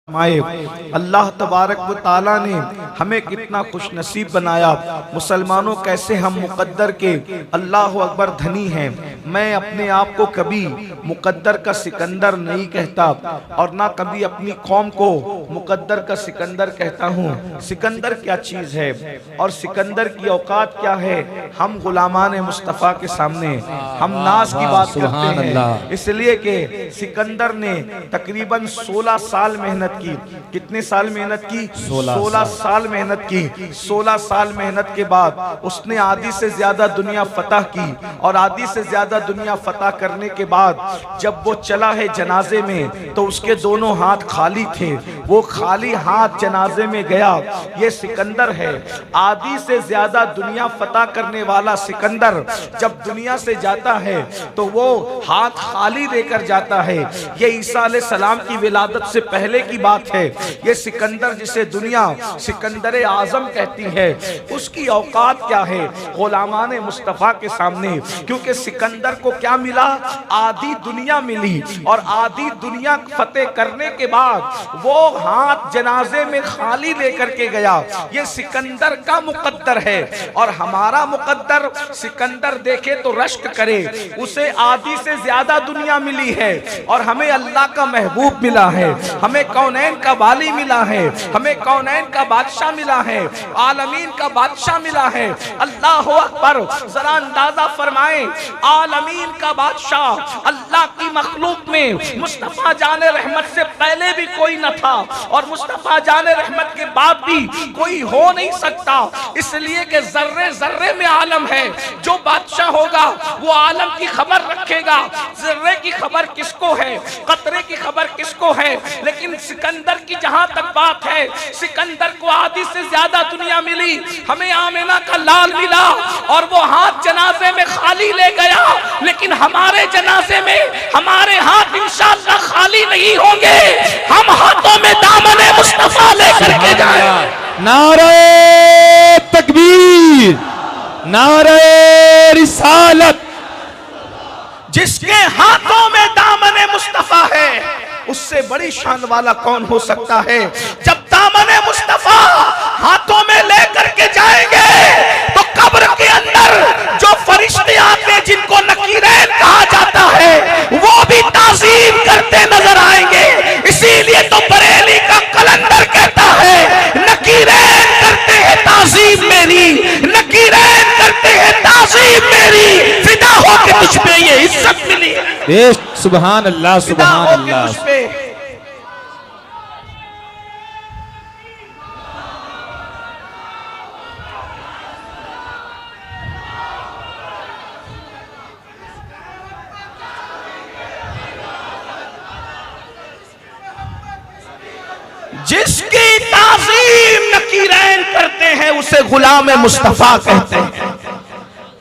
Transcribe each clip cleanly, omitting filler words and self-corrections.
अल्लाह तबारक व ताला ने हमें कितना खुश नसीब बनाया। मुसलमानों कैसे हम मुकद्दर के अल्लाह अकबर धनी हैं। मैं अपने आप को कभी मुकद्दर का सिकंदर नहीं कहता और ना कभी अपनी कौम को मुकद्दर का सिकंदर कहता हूँ। सिकंदर क्या चीज़ है और सिकंदर की औकात क्या है। हम गुलामान मुस्तफ़ा के सामने हम नाज की बात करते हैं, इसलिए कि सिकंदर ने तकरीबन 16 साल मेहनत की। कितने साल मेहनत की? 16 साल मेहनत की। 16 साल मेहनत के बाद उसने आधी से ज्यादा दुनिया फतह की और आधी से ज्यादा दुनिया फतह करने के बाद जब वो चला है जनाजे में तो उसके दोनों हाथ खाली थे। वो खाली हाथ जनाजे में गया। ये सिकंदर है, आधी से ज्यादा दुनिया फतह करने वाला सिकंदर जब दुनिया से जाता है तो वो हाथ खाली लेकर जाता है। ये ईसा अलैहिस्सलाम की विलादत से पहले की बात है। ये सिकंदर जिसे दुनिया सिकंदर आजम कहती है, उसकी औकात क्या है गुलामान मुस्तफ़ा के सामने। क्योंकि सिकंदर को क्या मिला? आधी दुनिया मिली और आधी दुनिया फतेह करने के बाद वो हाथ जनाजे में खाली लेकर के गया। ये सिकंदर का मुकद्दर है और हमारा मुकद्दर सिकंदर देखे तो रश्क करे। उसे आधी से ज्यादा दुनिया मिली है और हमें अल्लाह का महबूब मिला है, हमें कौनैन का वाली मिला है, हमें कौनैन का बादशाह मिला है, आलमीन का बादशाह मिला है। अल्लाह अकबर, जरा अंदाजा फरमाएं, आलमीन का बादशाह अल्लाह की मखलूक में मुस्तफा जाने रहमत से पहले भी कोई न था और मुस्तफा जाने रहमत के बाद भी कोई हो नहीं सकता। इसलिए कि जर्रे जर्रे में आलम है। जो बादशाह होगा वो आलम की खबर रखेगा। जर्रे की खबर किसको है, कतरे की खबर किसको है। लेकिन सिकंदर की जहां तक बात है, सिकंदर को आधी से ज्यादा दुनिया मिली। हमें आमिना का लाल मिला और वो हाथ जनाजे में खाली ले गया। लेकिन हमारे जनाजे में हमारे हाथ इंशाअल्लाह खाली नहीं होंगे। हम हाथों में दामने मुस्तफा लेकर के जाएं। नारे तकबीर, नारे रिसालत। जिसके हाथों में दामने मुस्तफा है उससे बड़ी शान वाला कौन हो सकता है। जब दामने मुस्तफा हाथों में लेकर के जाएंगे तो कब्र के अंदर जो फरिश्ते आते जिनको नकीरैन कहा जाता है वो भी ताज़ीम करते नजर आएंगे। इसीलिए तो बरेली का कलंदर कहता है, नकीरैन करते हैं ताज़ीम मेरी, नकीरैन करते हैं ताज़ीम मेरी, फिदा होके तुझ पे ये इज्जत मिली। सुभान अल्लाह, सुभान अल्लाह। जिसकी ताज़ीम नकीरैन करते हैं उसे गुलाम मुस्तफा कहते हैं,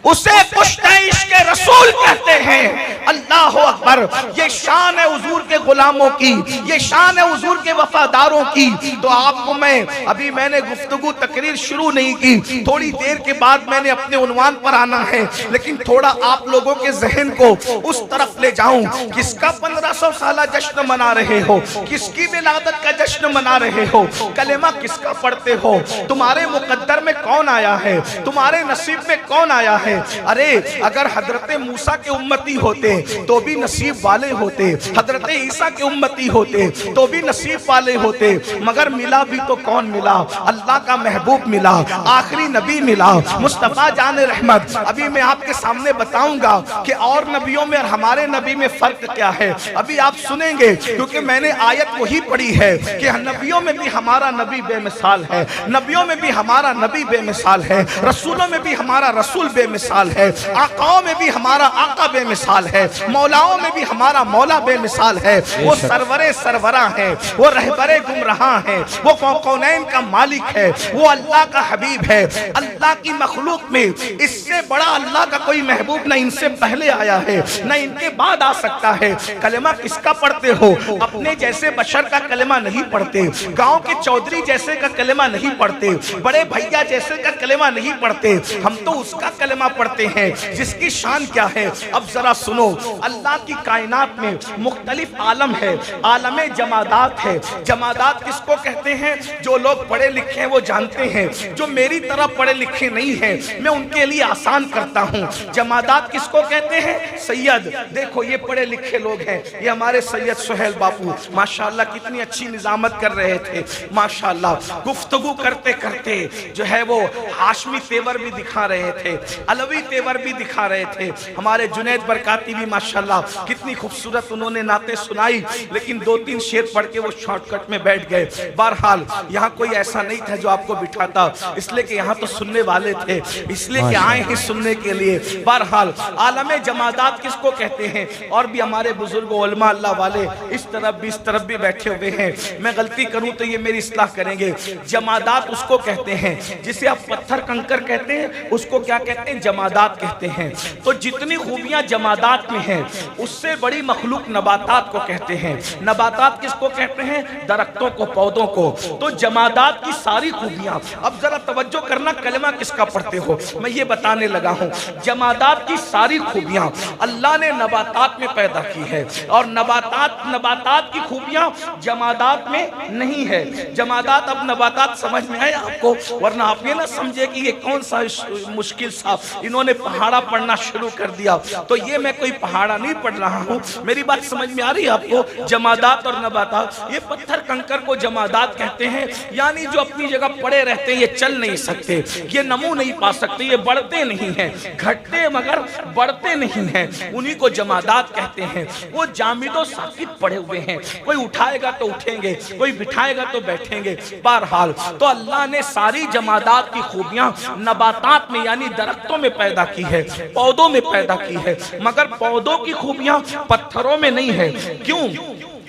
उसे पुश्ते इश्क़ रसूल कहते हैं। अल्लाह अकबर। ये शान है हुजूर के गुलामों की, ये शान है हुजूर के वफादारों की। तो आपको अभी मैंने गुफ्तगू तकरीर शुरू नहीं की, थोड़ी देर के बाद मैंने अपने उन्वान पर आना है। लेकिन थोड़ा आप लोगों के जहन को उस तरफ ले जाऊं। किसका 1500 साला जश्न मना रहे हो, किसकी विलादत का जश्न मना रहे हो, कलेमा किसका पढ़ते हो, तुम्हारे मुकद्दर में कौन आया है, तुम्हारे नसीब में कौन आया है। अरे अगर हजरत मूसा के उम्मती होते तो भी नसीब वाले होते, हजरत ईसा के उम्मती होते तो भी नसीब वाले होते। मगर मिला भी तो कौन मिला? अल्लाह का महबूब मिला, आखिरी नबी मिला, मुस्तफा जाने रहमत। अभी मैं आपके सामने बताऊंगा कि और नबियों में और हमारे नबी में फर्क क्या है। अभी आप सुनेंगे क्योंकि मैंने आयत वही पढ़ी है कि नबियों में भी हमारा नबी बेमिसाल है, नबियों में भी हमारा नबी बेमिसाल है, रसूलों में भी हमारा रसूल बेमिसाल है, आकाओं में भी हमारा आका बेमिसाल है, मौलाओं में भी हमारा मौला बेमिसाल है। वो सरवरे सरवरा है, वो रहबरे गुमराह है, वो कौनैन का मालिक है, वो अल्लाह का हबीब है। अल्लाह की मखलूक में इससे बड़ा अल्लाह का कोई महबूब न इनसे पहले आया है न इनके बाद आ सकता है। कलेमा किसका पढ़ते हो? अपने जैसे बशर का कलेमा नहीं पढ़ते, गांव के चौधरी जैसे का कलेमा नहीं पढ़ते, बड़े भैया जैसे का कलेमा नहीं पढ़ते। हम तो उसका कलेमा पढ़ते हैं जिसकी शान क्या है। अब जरा सुनो, अल्लाह की कायनात में मुख्तलिफ आलम है, आलम जमादात है। जमादात किसको कहते हैं? जो लोग पढ़े लिखे हैं वो जानते हैं, जो मेरी तरह पढ़े लिखे नहीं हैं मैं उनके लिए आसान करता हूँ। जमादात किसको कहते हैं? सैयद। देखो ये पढ़े लिखे लोग हैं, ये हमारे सैयद सुहेल बापू माशाल्लाह कितनी अच्छी निजामत कर रहे थे माशाल्लाह। गुफ्तगू करते करते जो है वो हाशमी तेवर भी दिखा रहे थे, अलवी तेवर भी दिखा रहे थे। हमारे जुनैद बरकाती भी माशाल्लाह कितनी खूबसूरत उन्होंने नाते सुनाई, लेकिन 2-3 शेर पढ़ के वो शॉर्टकट में बैठ गए। बहरहाल यहाँ कोई ऐसा नहीं था जो आपको बिठाता, इसलिए कि यहाँ तो सुनने वाले थे, इसलिए कि आए हैं सुनने के लिए। बहरहाल आलमे जमादात किसको कहते हैं? और भी हमारे बुजुर्ग उलमा अल्लाह वाले इस तरफ भी इस तरफ भी बैठे हुए हैं, मैं गलती करूं तो ये मेरी इस्लाह करेंगे। जमादात उसको कहते हैं जिसे आप पत्थर कंकर कहते हैं, उसको क्या कहते हैं? जमादात कहते हैं। तो जितनी खूबियां जमादात में हैं उससे बड़ी मखलूक नबातात को कहते हैं। नबातात किसको कहते हैं? दरख्तों को, पौधों को। तो जमादात की सारी खूबियां, अब जरा तवज्जो करना, कलमा किसका पढ़ते हो मैं ये बताने लगा हूं। जमादात की सारी खूबियां अल्लाह ने नबातात में पैदा की है, और नबातात की खूबियां जमादात में नहीं है। जमादात, अब नबातात समझ में आए आपको? वरना आप ये ना समझे कि ये कौन सा मुश्किल सा इन्होंने पहाड़ा पढ़ना शुरू कर दिया। तो ये मैं कोई पहाड़ा नहीं पढ़ रहा हूँ, मेरी बात समझ में आ रही है आपको? जमादात और नबातात, ये पत्थर कंकर को जमादात कहते हैं, यानी जो अपनी जगह पड़े रहते हैं, ये चल नहीं सकते, ये नमू नहीं पा सकते, ये बढ़ते नहीं हैं, घटते मगर बढ़ते नहीं हैं, उन्हीं को जमादात कहते हैं। वो जामिदो साकित पड़े हुए हैं, कोई उठाएगा तो उठेंगे, कोई बिठाएगा तो बैठेंगे। बहरहाल तो अल्लाह ने सारी जमादात की खूबियां नबातात में यानी दरख्तों में पैदा की है, पौधों में पैदा की है, मगर पौधों की खूबियां पत्थरों में नहीं है। क्यों?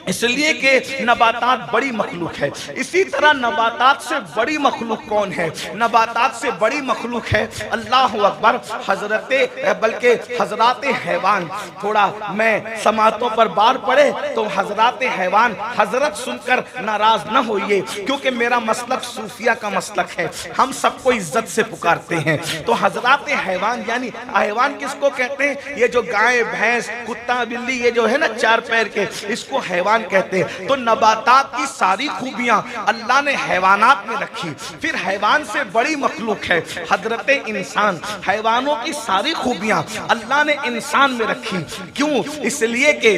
इसलिए कि नबातात बड़ी मखलूक है। इसी तरह नबातात से बड़ी मखलूक कौन है? नबातात से बड़ी मखलूक है, अल्लाह अकबर, बल्कि हजरात हैवान। थोड़ा मैं समातों पर बार पड़े तो हजरात हैवान, हजरत सुनकर नाराज न होइए, क्योंकि मेरा मसलक सूफिया का मसलक है, हम सबको इज्जत से पुकारते हैं। तो हजरात हैवान यानी हैवान किसको कहते हैं? ये जो गाय, भैंस, कुत्ता, बिल्ली, ये जो है ना 4 पैर के, इसको हैवान कहते हैं। तो नबातात की सारी खूबियां अल्लाह ने हैवानात में रखी। फिर हैवान से बड़ी मखलूक है हजरत इंसान। हैवानों की सारी खूबियां अल्लाह ने इंसान में रखी। क्यों? इसलिए कि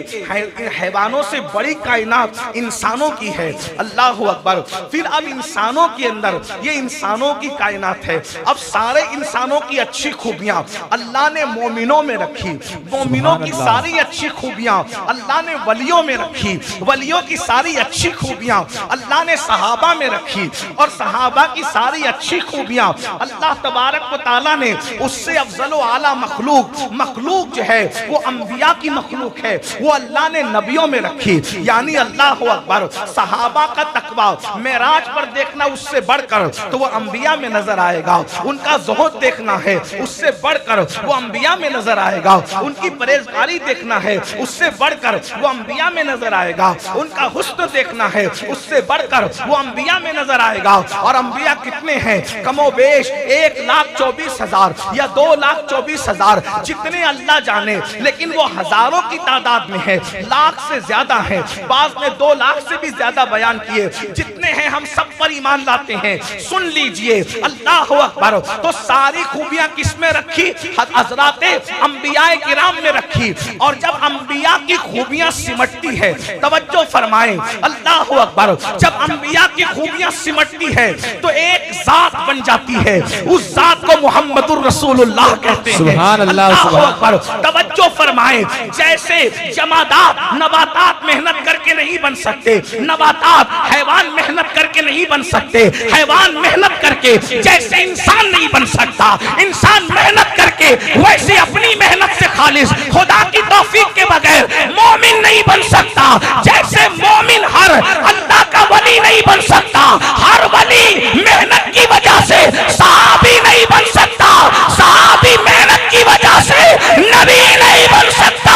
हैवानों से बड़ी कायनात इंसानों की है। अल्लाह अकबर। फिर अब इंसानों के अंदर, ये इंसानों की कायनात है, अब सारे इंसानों की अच्छी खूबियां अल्लाह ने मोमिनों में रखी। मोमिनों की सारी अच्छी खूबियां अल्लाह ने वलियों में रखी। वलियों की सारी अच्छी खूबियां अल्लाह ने सहाबा में रखी, और सहाबा की सारी अच्छी खूबियां अल्लाह तबारक व तआला ने उससे अफजल व आला मखलूक जो है वो अंबिया की मखलूक है, वो अल्लाह ने नबियों में रखी। यानी अल्लाह अकबर, सहाबा का तकवा मेराज पर देखना उससे बढ़कर तो वो अंबिया में नजर आएगा। उनका ज़ुहद देखना है उससे बढ़कर वो अंबिया में नजर आएगा। उनकी परहेजगारी देखना है उससे बढ़कर वो अंबिया में नजर आएगा। उनका हुस्न देखना है उससे बढ़कर वो अंबिया में नजर आएगा। और अंबिया कितने हैं? कमोबेश 1,24,000 या 2,24,000, जितने अल्लाह जाने, लेकिन वो हजारों की तादाद में है, लाख से ज्यादा है, बाज़ ने 2 लाख से भी ज्यादा बयान किए। जितने हैं हम सब पर ईमान लाते हैं। सुन लीजिए, अल्लाह अकबर। तो सारी खूबियां किसमें रखी? हजरात अंबिया किराम में रखी। और जब अंबिया की खूबियां सिमटती है, तवज्जो फरमाएं, अल्लाह अकबर, जब अंबिया की खूबियां सिमटती है तो एक जात बन जाती है, उस जात को मुहम्मदुर रसूलुल्लाह कहते हैं। सुभान अल्लाह, अल्लाह अकबर। तवज्जो फरमाएं, जैसे जमादात नबातात मेहनत करके नहीं बन सकते, नबातात हैवान मेहनत करके नहीं बन सकते, हैवान मेहनत करके जैसे इंसान नहीं बन सकता, इंसान मेहनत करके वैसे अपनी मेहनत से खालिस खुदा की तौफीक के बगैर मोमिन नहीं बन सकता, जैसे मोमिन हर अल्लाह का वली नहीं बन सकता, हर वली मेहनत की वजह से सहाबी नहीं बन सकता, सहाबी मेहनत की वजह से नबी नहीं बन सकता,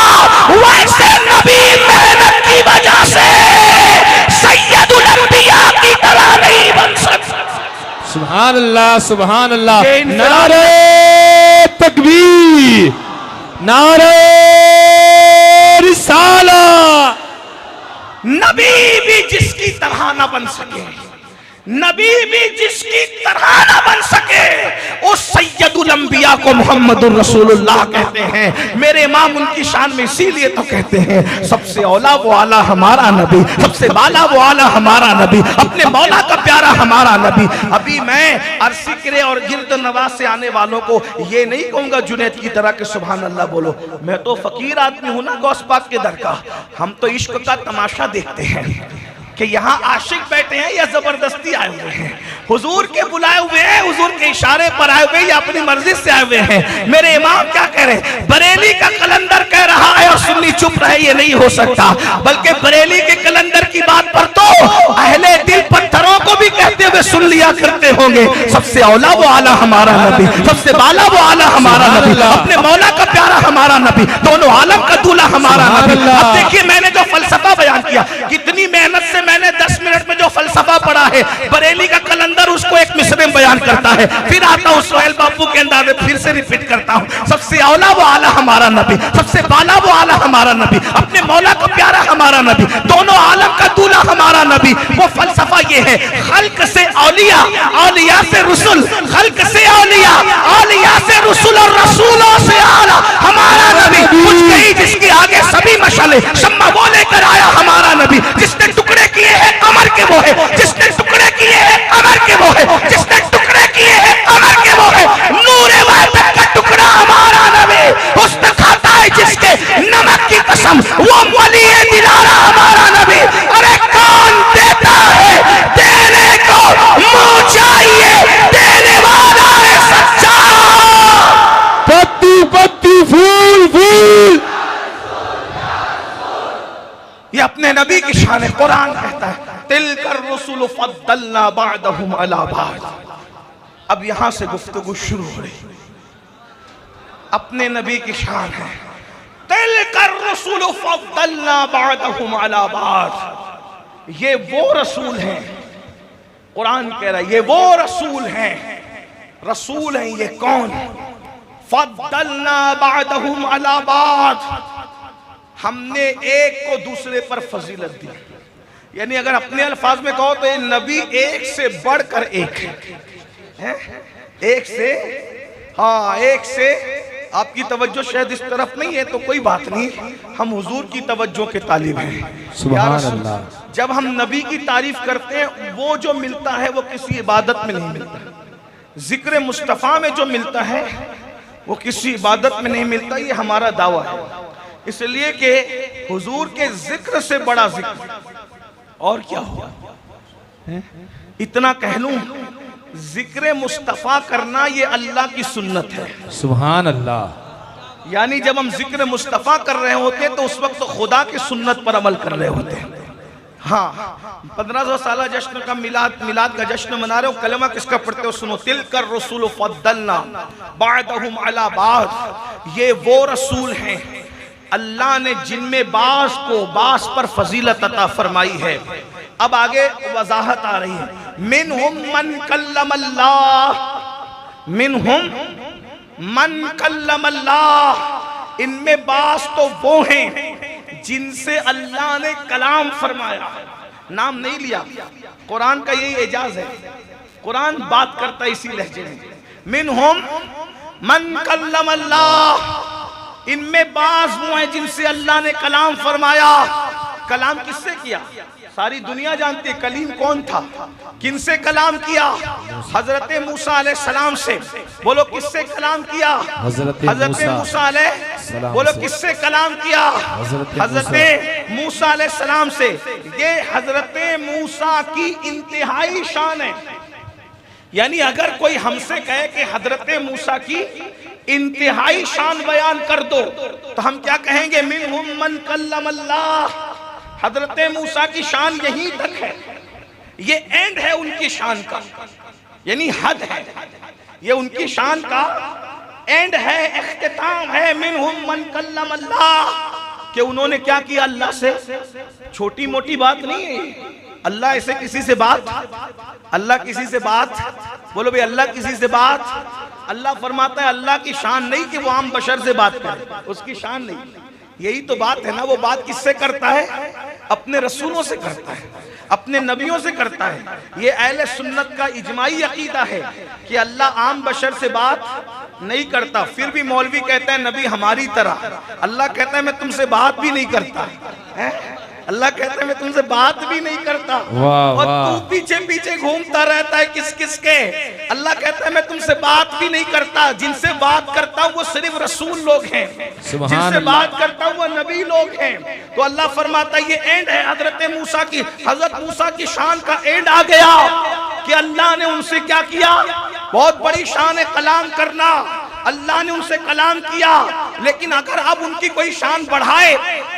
वैसे नबी मेहनत की वजह से सैयदुल अंबिया की तरह नहीं बन सकता। सुभान अल्लाह, सुभान अल्लाह। नारे तकबीर, नारे रिसाला। नबी भी जिसकी तरह न बन सके, नबी भी जिसकी तरह न बन सके, उस सैयदुल अंबिया को मोहम्मदुर रसूलुल्लाह कहते हैं। मेरे इमाम उनकी शान में इसीलिए तो कहते हैं सबसे औला वो आला हमारा नबी, सबसे बाला वो आला हमारा नबी, अपने मौला का प्यारा हमारा नबी। अभी मैं अरसिकरे और गिरद नवाज से आने वालों को ये नहीं कहूंगा जुनैद की तरह के सुभान अल्लाह बोलो। मैं तो फकीर आदमी हूं ना गौस पाक के दर का। हम तो इश्क का तमाशा देखते हैं कि यहाँ आशिक बैठे हैं या जबरदस्ती आए हुए हैं, हुजूर के बुलाए हुए हैं, हुजूर के इशारे पर आए हुए या अपनी मर्जी से आए हुए हैं। मेरे इमाम क्या कह रहे हैं? बरेली का कलंदर कह रहा है और सुन्नी चुप रहे, ये नहीं हो सकता। बल्कि बरेली के कलंदर की बात पर तो अहले दिल पत्थरों को भी कहते हुए सुन लिया करते होंगे सबसे औला वो आला हमारा नबी, सबसे बाला वो आला हमारा नबी, अपने मौला का प्यारा हमारा नबी, दोनों आलम का दूल्हा हमारा नबी। अब देखिए मैंने जो फलसफा बयान किया, कितनी मेहनत से मैंने 10 मिनट में जो फलसफा पढ़ा है, बरेली का कलंदर उसको एक मिसरे में बयान करता है। फिर आता हूँ सोहेल बापू के अंदाज में फिर से रिपीट करता हूँ सबसे औला वो आला हमारा नबी, सबसे बाला वो आला हमारा नबी, अपने मौला का प्यारा हमारा नबी, दोनों आलम का दूल्हा हमारा नबी। वो फलसफा ये है खल्क से औलिया, औलिया से रसूल, खल्क से औलिया, औलिया से रसूल और रसूलों से आला हमारा नबी। कुछ कहीं जिसके आगे सभी मशाले शम्मा वो लेकर आया हमारा नबी। जिसने टुकड़े किए हैं कमर के वो है, जिसने टुकड़े किए हैं कमर के वो है, जिसने टुकड़े किए हैं कमर के वो है। नूरे वाहिद का टुकड़ा हमारा नबी, उसने खाता है जिसके नमक की कसम, वो वली दिलारा हमारा नबी। अरे कौन देता है देने को मुंह चाहिए, देने वाला है सच्चा। पत्ती पत्ती फूल फूल, ये अपने नबी की शान है। कुरान कहता है तिलकर रसूल फद्दलना बादहुम अला बाद। अब यहां से गुफ्तगू शुरू हो रही, अपने नबी की शान है तिलकर रसूल फद्दलना बादहुम अला बाद। ये वो रसूल हैं, कुरान कह रहा है ये वो रसूल हैं। रसूल हैं ये कौन? फद्दलना बादहुम अला बाद, हमने एक को दूसरे पर फजीलत दी। यानी अगर अपने अल्फाज में कहो तो ये नबी एक से बढ़कर एक है, एक से, हाँ एक से। आपकी तवज्जो शायद इस तरफ नहीं है तो कोई बात नहीं, हम हुजूर की तवज्जो के तालिब हैं। सुभान अल्लाह। जब हम नबी की तारीफ करते हैं वो जो मिलता है वो किसी इबादत में नहीं मिलता, जिक्र मुस्तफ़ा में जो मिलता है वो किसी इबादत में नहीं मिलता। ये हमारा दावा है, इसलिए कि हुजूर के जिक्र से बड़ा जिक्र और क्या हो। इतना कह लूं जिक्र मुस्तफा करना ये अल्लाह की सुन्नत है। सुभान अल्लाह। यानी जब हम जिक्र मुस्तफा कर रहे होते तो उस वक्त तो खुदा की सुन्नत पर अमल कर रहे होते हैं। हाँ 1500 साल जश्न का मिलाद का जश्न मना रहे हो, कलमा किसका पढ़ते हो सुनो। तिलकर रसूल फद्दलना बादहुम अला बाद, ये वो रसूल हैं अल्लाह ने जिनमें बास को बास पर फजीलत अता फरमाई है। अब आगे वजाहत आ रही है, मिनहुम मन कल्लमल्लाह, मिनहुम मन कल्लमल्लाह, इनमें बास तो वो हैं जिनसे अल्लाह ने कलाम फरमाया, नाम नहीं लिया। कुरान का यही एजाज है, कुरान बात करता है इसी लहजे में। मिनहुम मन कल्लमल्लाह, इनमें बास वो हैं जिनसे अल्लाह ने कलाम फरमाया। कलाम किससे किया? सारी दुनिया जानती है कलीम कौन था, किनसे कलाम किया? हजरत मूसा अलैहिस्सलाम से। बोलो किससे कलाम किया? हजरत मूसा अलैहिस्सलाम। बोलो किससे कलाम किया? हजरत मूसा अलैहिस्सलाम से। ये हजरत मूसा की इंतहाई शान है। यानी अगर कोई हमसे कहे कि हजरत मूसा की इंतहाई शान बयान कर दो तो हम क्या कहेंगे? मिनहुम मन कल्लमल्लाह, हजरत मूसा की शान यहीं तक है, ये एंड है उनकी शान का, यानी हद है, ये उनकी शान का एंड है, इख्तिताम है। मिनहुम मन कल्लमल्लाह, कि उन्होंने क्या किया अल्लाह से। छोटी मोटी बात नहीं है, अल्लाह ऐसे किसी से बात, अल्लाह किसी से बात, बोलो भाई अल्लाह किसी से बात। अल्लाह फरमाता है अल्लाह की शान नहीं कि वो आम बशर से बात करे, उसकी शान नहीं। यही तो बात है ना, वो बात किससे करता है? अपने रसूलों से करता है, अपने नबियों से करता है। ये अहले सुन्नत का इजमाई अकीदा है कि अल्लाह आम बशर से बात नहीं करता। फिर भी मौलवी कहता है नबी हमारी तरह, अल्लाह कहता है मैं तुमसे बात भी नहीं करता है। अल्लाह कहता है मैं तुमसे बात भी नहीं करता, और तू पीछे पीछे घूमता रहता है किस किस के। अल्लाह कहता है मैं तुमसे बात भी नहीं करता, जिनसे बात करता हूँ वो सिर्फ रसूल लोग हैं, जिनसे बात करता हूँ वो नबी लोग हैं। तो अल्लाह फरमाता है ये एंड है हजरत मूसा की, हजरत मूसा की शान का एंड आ गया कि अल्लाह ने उनसे क्या किया, बहुत बड़ी शान है कलाम करना। अल्लाह ने उनसे कलाम किया, लेकिन अगर अब उनकी कोई शान बढ़ाए,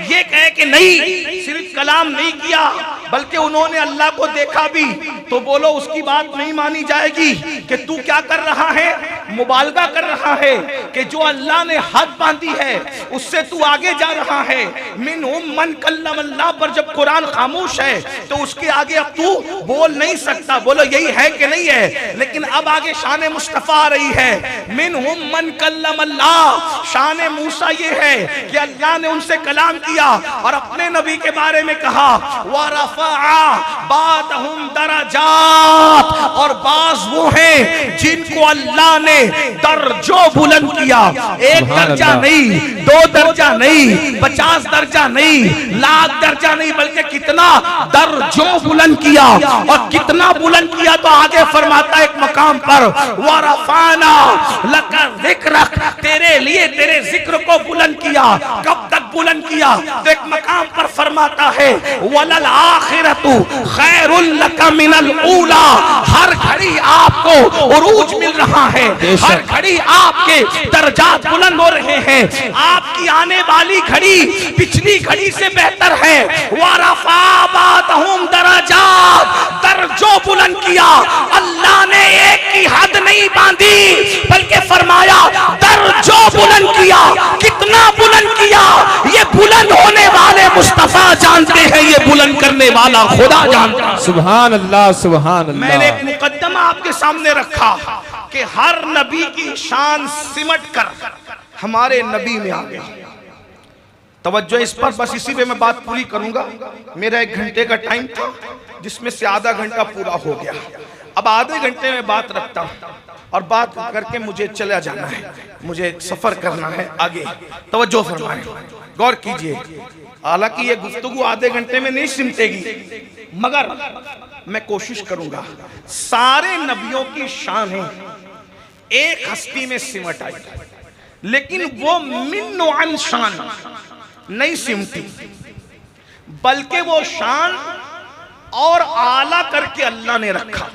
ये कहे कि नहीं सिर्फ कलाम नहीं किया बल्कि उन्होंने अल्लाह को देखा भी, तो बोलो उसकी बात नहीं मानी जाएगी कि तू क्या कर रहा है, मुबालगा कर रहा है कि जो अल्लाह ने हद बांधी है उससे तू आगे जा रहा है। मिनहुम मन कल्लम अल्लाह पर जब कुरान खामोश है तो उसके आगे अब तू बोल नहीं सकता। बोलो यही है कि नहीं है? लेकिन अब आगे शान मुस्तफा आ रही है, मिनहुम मन कल्लम अल्लाह। शान मूसा ये है कि अल्लाह ने उनसे कलाम किया और अपने नबी के बारे में कहा वरफ़अ बादहुम दरजात, और बाज वो हैं जिनको अल्लाह ने दर्जों बुलंद किया। एक दर्जा नहीं, दो दर्जा नहीं, 50 दर्जा नहीं, लाख दर्जा नहीं, बल्कि कितना दर्जों बुलंद किया। और कितना बुलंद किया तो आगे फरमाता है एक मकाम पर वरफ़अना लका ज़िक्रक, तेरे लिए तेरे जिक्र को बुलंद किया। कब तक बुलंद किया? तो एक मकाम पर फरमाता है वलल आखिरतु खैरुल लका मिनल ऊला। हर घड़ी आपको उरूज मिल रहा है, हर घड़ी आपके दर्जात बुलंद हो रहे हैं। आपकी आने वाली घड़ी पिछली घड़ी से बेहतर है। वरफ़ा बादहुम दरजात, दर्जों बुलंद किया। अल्लाह ने एक की हद नहीं बांधी बल्कि फरमाया दर्जों बुलंद किया। कितना बुलंद किया? ये बुलंद होने वाले मुस्तफा जानते हैं, ये बुलंद करने वाला खुदा जानता है। सुभान अल्लाह, सुभान अल्लाह। मैंने एक मुकद्दमा आपके सामने रखा कि हर नबी की शान सिमट कर हमारे नबी में आ गई। तवज्जो इस पर, बस इसी पे मैं बात पूरी करूंगा। मेरा 1 घंटे का टाइम था जिसमें से आधा घंटा पूरा हो गया। अब आधे घंटे में बात रखता हूं और बात करके मुझे चला जाना है, मुझे सफर करना है आगे। तवज्जो फरमाएं, गौर कीजिए। हालांकि ये गुफ्तगू आधे घंटे में नहीं सिमटेगी, मगर मैं कोशिश करूंगा। सारे नबियों की शानें एक हस्ती में सिमट आई, लेकिन वो मिन व अन शान नहीं सिमटी, बल्कि वो शान और आला करके अल्लाह ने रखा।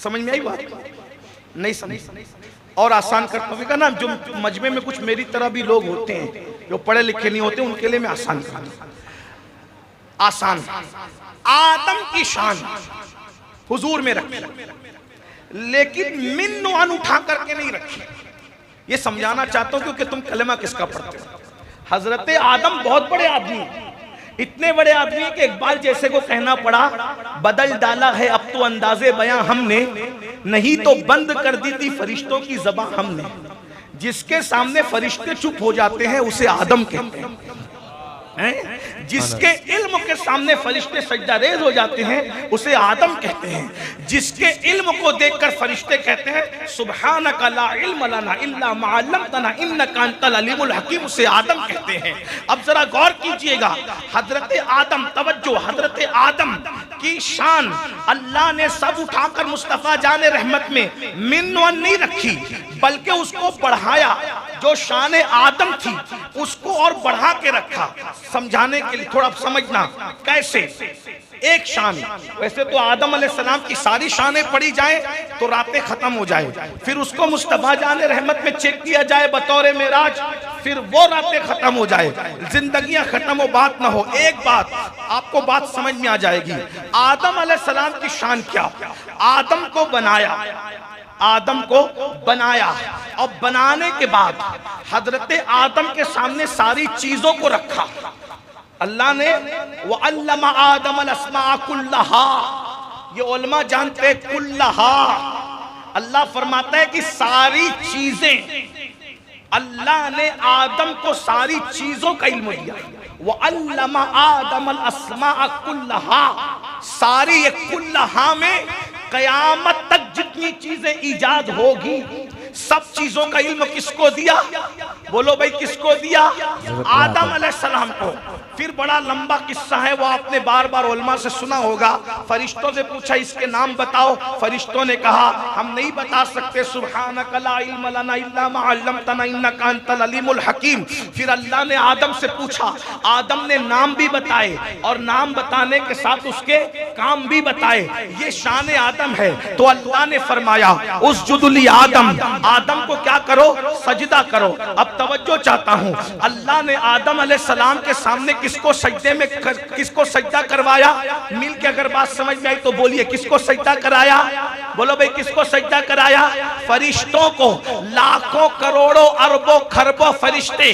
समझ में आई बात? नहीं समझ और आसान करता हूँ ना। जो मजमे में कुछ मेरी तरह भी लोग होते हैं जो पढ़े लिखे नहीं होते, उनके लिए मैं आसान करता हूँ। आसान, आदम की शान हुजूर में रखी, लेकिन मिन व अन उठा करके नहीं रखी। ये समझाना चाहता हूँ क्योंकि तुम कलमा किसका पढ़ते हो। हजरत आदम बहुत बड़े आदमी, इतने बड़े आदमी कि इकबाल जैसे को कहना पड़ा बदल डाला है अब तो अंदाजे बयां हमने, नहीं तो बंद कर दी थी फरिश्तों की ज़बान हमने। जिसके सामने फरिश्ते चुप हो जाते हैं उसे आदम कहते हैं। जिसके इल्म के सामने फरिश्ते सजदा रेज हो जाते हैं उसे आदम कहते हैं। जिसके इल्म को देखकर फरिश्ते कहते हैं सुब्हानका ला इल्म लना इल्ला मा अल्लमतना इन्नका अंतल अलीमुल हकीम, उसे आदम कहते हैं। अब जरा गौर कीजिएगा, हजरत आदम, तवज्जो, हजरत आदम की शान अल्लाह ने सब उठाकर मुस्तफा जाने रहमत में मिन वन नहीं रखी, बल्कि उसको बढ़ाया। जो शान आदम थी उसको और बढ़ा के रखा। समझाने के लिए थोड़ा समझना कैसे। एक शान, वैसे तो आदम अलैहिस्सलाम की सारी शानें पढ़ी जाए तो रातें खत्म हो जाए, फिर उसको मुस्तफा जाने रहमत में चेक किया जाए बतौर मेराज, फिर वो रातें खत्म हो जाए, जिंदगियां खत्म हो, बात ना हो। एक बात आपको बात समझ में आ जाएगी। आदम अलैहिस्सलाम की शान क्या? आदम को बनाया, आदम को बनाया और बनाने के बाद हजरत आदम के सामने सारी चीजों को रखा। अल्लाह ने वो अल्लमा आदम अल अस्मा कुल्लहा, ये उलमा जानते हैं कुल्लहा। अल्लाह फरमाता है कि सारी चीजें अल्लाह ने आदम को सारी चीजों का इल्म दिया। वो अल्लमा आदम अल अस्मा कुल्लहा, सारी ये कुल्लहा में कयामत तक जितनी चीजें ईजाद होगी सब चीजों का इल्म किसको दिया? बोलो भाई किसको दिया? आदम अलैहिस्सलाम को। फिर बड़ा लंबा किस्सा है, वो आपने बार बार उलमा से सुना होगा। फरिश्तों से पूछा इसके नाम बताओ, फरिश्तों ने कहा हम नहीं बता सकते, सुब्हानक ला इल्म लना इल्ला मा अल्लमतना इन्नका अंतल अलीमुल हकीम। फिर अल्लाह ने आदम से पूछा, आदम ने नाम भी बताए और नाम बताने के साथ उसके काम भी बताए। ये शान आदम है। तो अल्लाह ने फरमाया उसजुदुली आदम, आदम को क्या करो? सजदा करो। अब तवज्जो चाहता हूँ, अल्लाह ने आदम अलैहिस्सलाम के सामने किसको सजदा करवाया? मिल के अगर बात समझ में आई तो बोलिए, किसको सजदा कराया? बोलो भाई किसको सजदा कराया? फरिश्तों को। लाखों करोड़ों अरबों खरबों फरिश्ते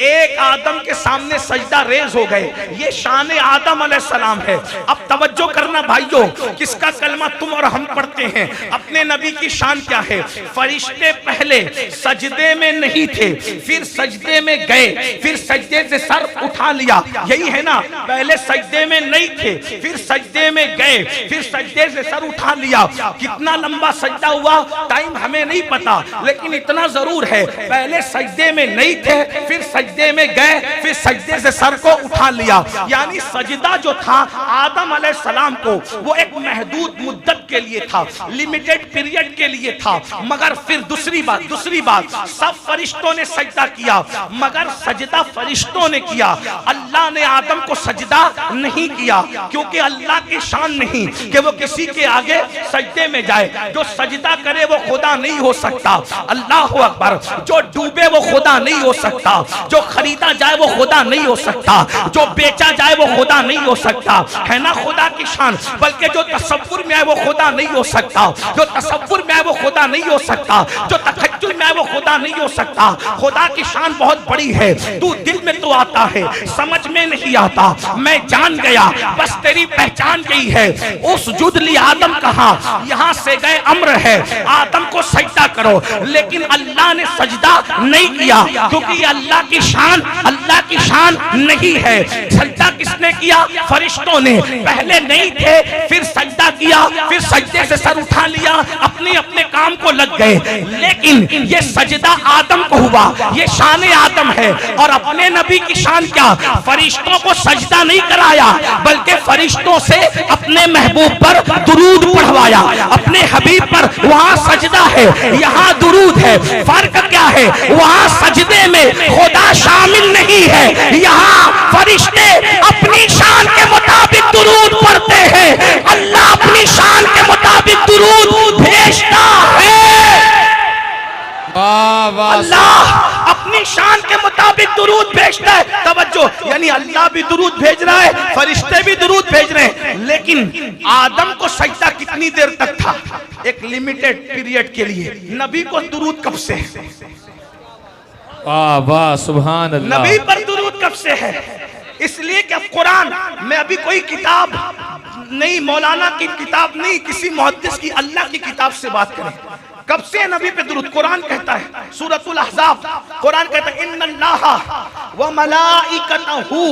एक आदम के सामने सजदा रेज हो गए। ये शान आदम अलैहिस्सलाम है। अब तवज्जो करना भाइयों, किसका कलमा तुम और हम पढ़ते हैं, अपने नबी की शान क्या है? फरिश्ते पहले सजदे में नहीं थे, फिर सजदे में गए, फिर सजदे से सर उठा लिया। यही है ना, पहले सजदे में नहीं थे, फिर सजदे में गए, फिर सजदे से सर उठा लिया। कितना लंबा सजदा हुआ टाइम हमें नहीं पता, लेकिन इतना जरूर है पहले सजदे में नहीं थे, फिर सजदे में गए, फिर सजदे से सर को उठा लिया। यानी सजदा जो था आदम अलैहिस्सलाम को वो एक महदूद मुद्दत के लिए था, लिमिटेड पीरियड के लिए था। मगर फिर दूसरी बात सब फरिश्तों ने सजदा किया, मगर सजदा फरिश्तों ने किया, अल्लाह ने आदम को सजदा नहीं किया। क्योंकि अल्लाह की शान नहीं कि वो किसी के आगे सजदे में जाए। जो सजदा करे वो खुदा नहीं हो सकता। अल्लाह अकबर। जो डूबे वो खुदा नहीं हो सकता, जो खरीदा जाए वो खुदा नहीं हो सकता, जो बेचा जाए वो खुदा नहीं हो सकता, है ना खुदा की शान। बल्कि जो तसव्वुर में आए वो खुदा नहीं हो सकता, जो तसव्वुर में आए वो खुदा नहीं हो सकता, जो तखज्जुल में आए वो खुदा नहीं हो सकता। खुदा की शान बहुत बड़ी है। तू दिल में तो आता है, समझ में नहीं आता। मैं जान गया, बस तेरी पहचान यही है। उस जुदली आदम कहा, यहाँ से गए अम्र है आदम को सजदा करो, लेकिन अल्लाह ने सजदा नहीं किया क्योंकि अल्लाह की शान नहीं है। सजदा किसने किया? फरिश्तों ने। पहले नहीं थे, फिर सजदा किया, फिर सजदे से सर उठा लिया, अपने अपने काम को लग गए। लेकिन ये सजदा आदम को हुआ, ये शान आदम है। और अपने नबी की शान क्या? फरिश्तों को सजदा नहीं कराया, बल्कि फरिश्तों से अपने महबूब पर दुरूद पढ़वाया। अपने हबीब पर वहां सजदा है, यहाँ दुरूद है। फर्क क्या है? वहां सजदे में खुदा शामिल नहीं है, यहाँ फरिश्ते अपनी शान के मुताबिक दुरूद पढ़ते हैं। अल्लाह अपनी शान के मुताबिक दुरूद भेजता है। अल्लाह अपनी शान के मुताबिक दुरूद भेजता है। तवज्जो, यानी अल्लाह भी दुरूद भेज रहा है, फरिश्ते भी दुरूद भेज रहे हैं। लेकिन आदम को सजदा कितनी देर तक था? एक लिमिटेड पीरियड के लिए। नबी को दुरूद कब से है? वाह वाह सुभान अल्लाह। नबी पर दुरूद कब से है? इसलिए कि अब कुरान में अभी कोई किताब नहीं, मौलाना की किताब नहीं, किसी मुहद्दिस की, अल्लाह की किताब से बात करें। कब से नबी पे दुरूद? कुरान कहता है, सूरतुल अहज़ाब, कुरान कहता है इन्नल्लाहा व मलाइकतहू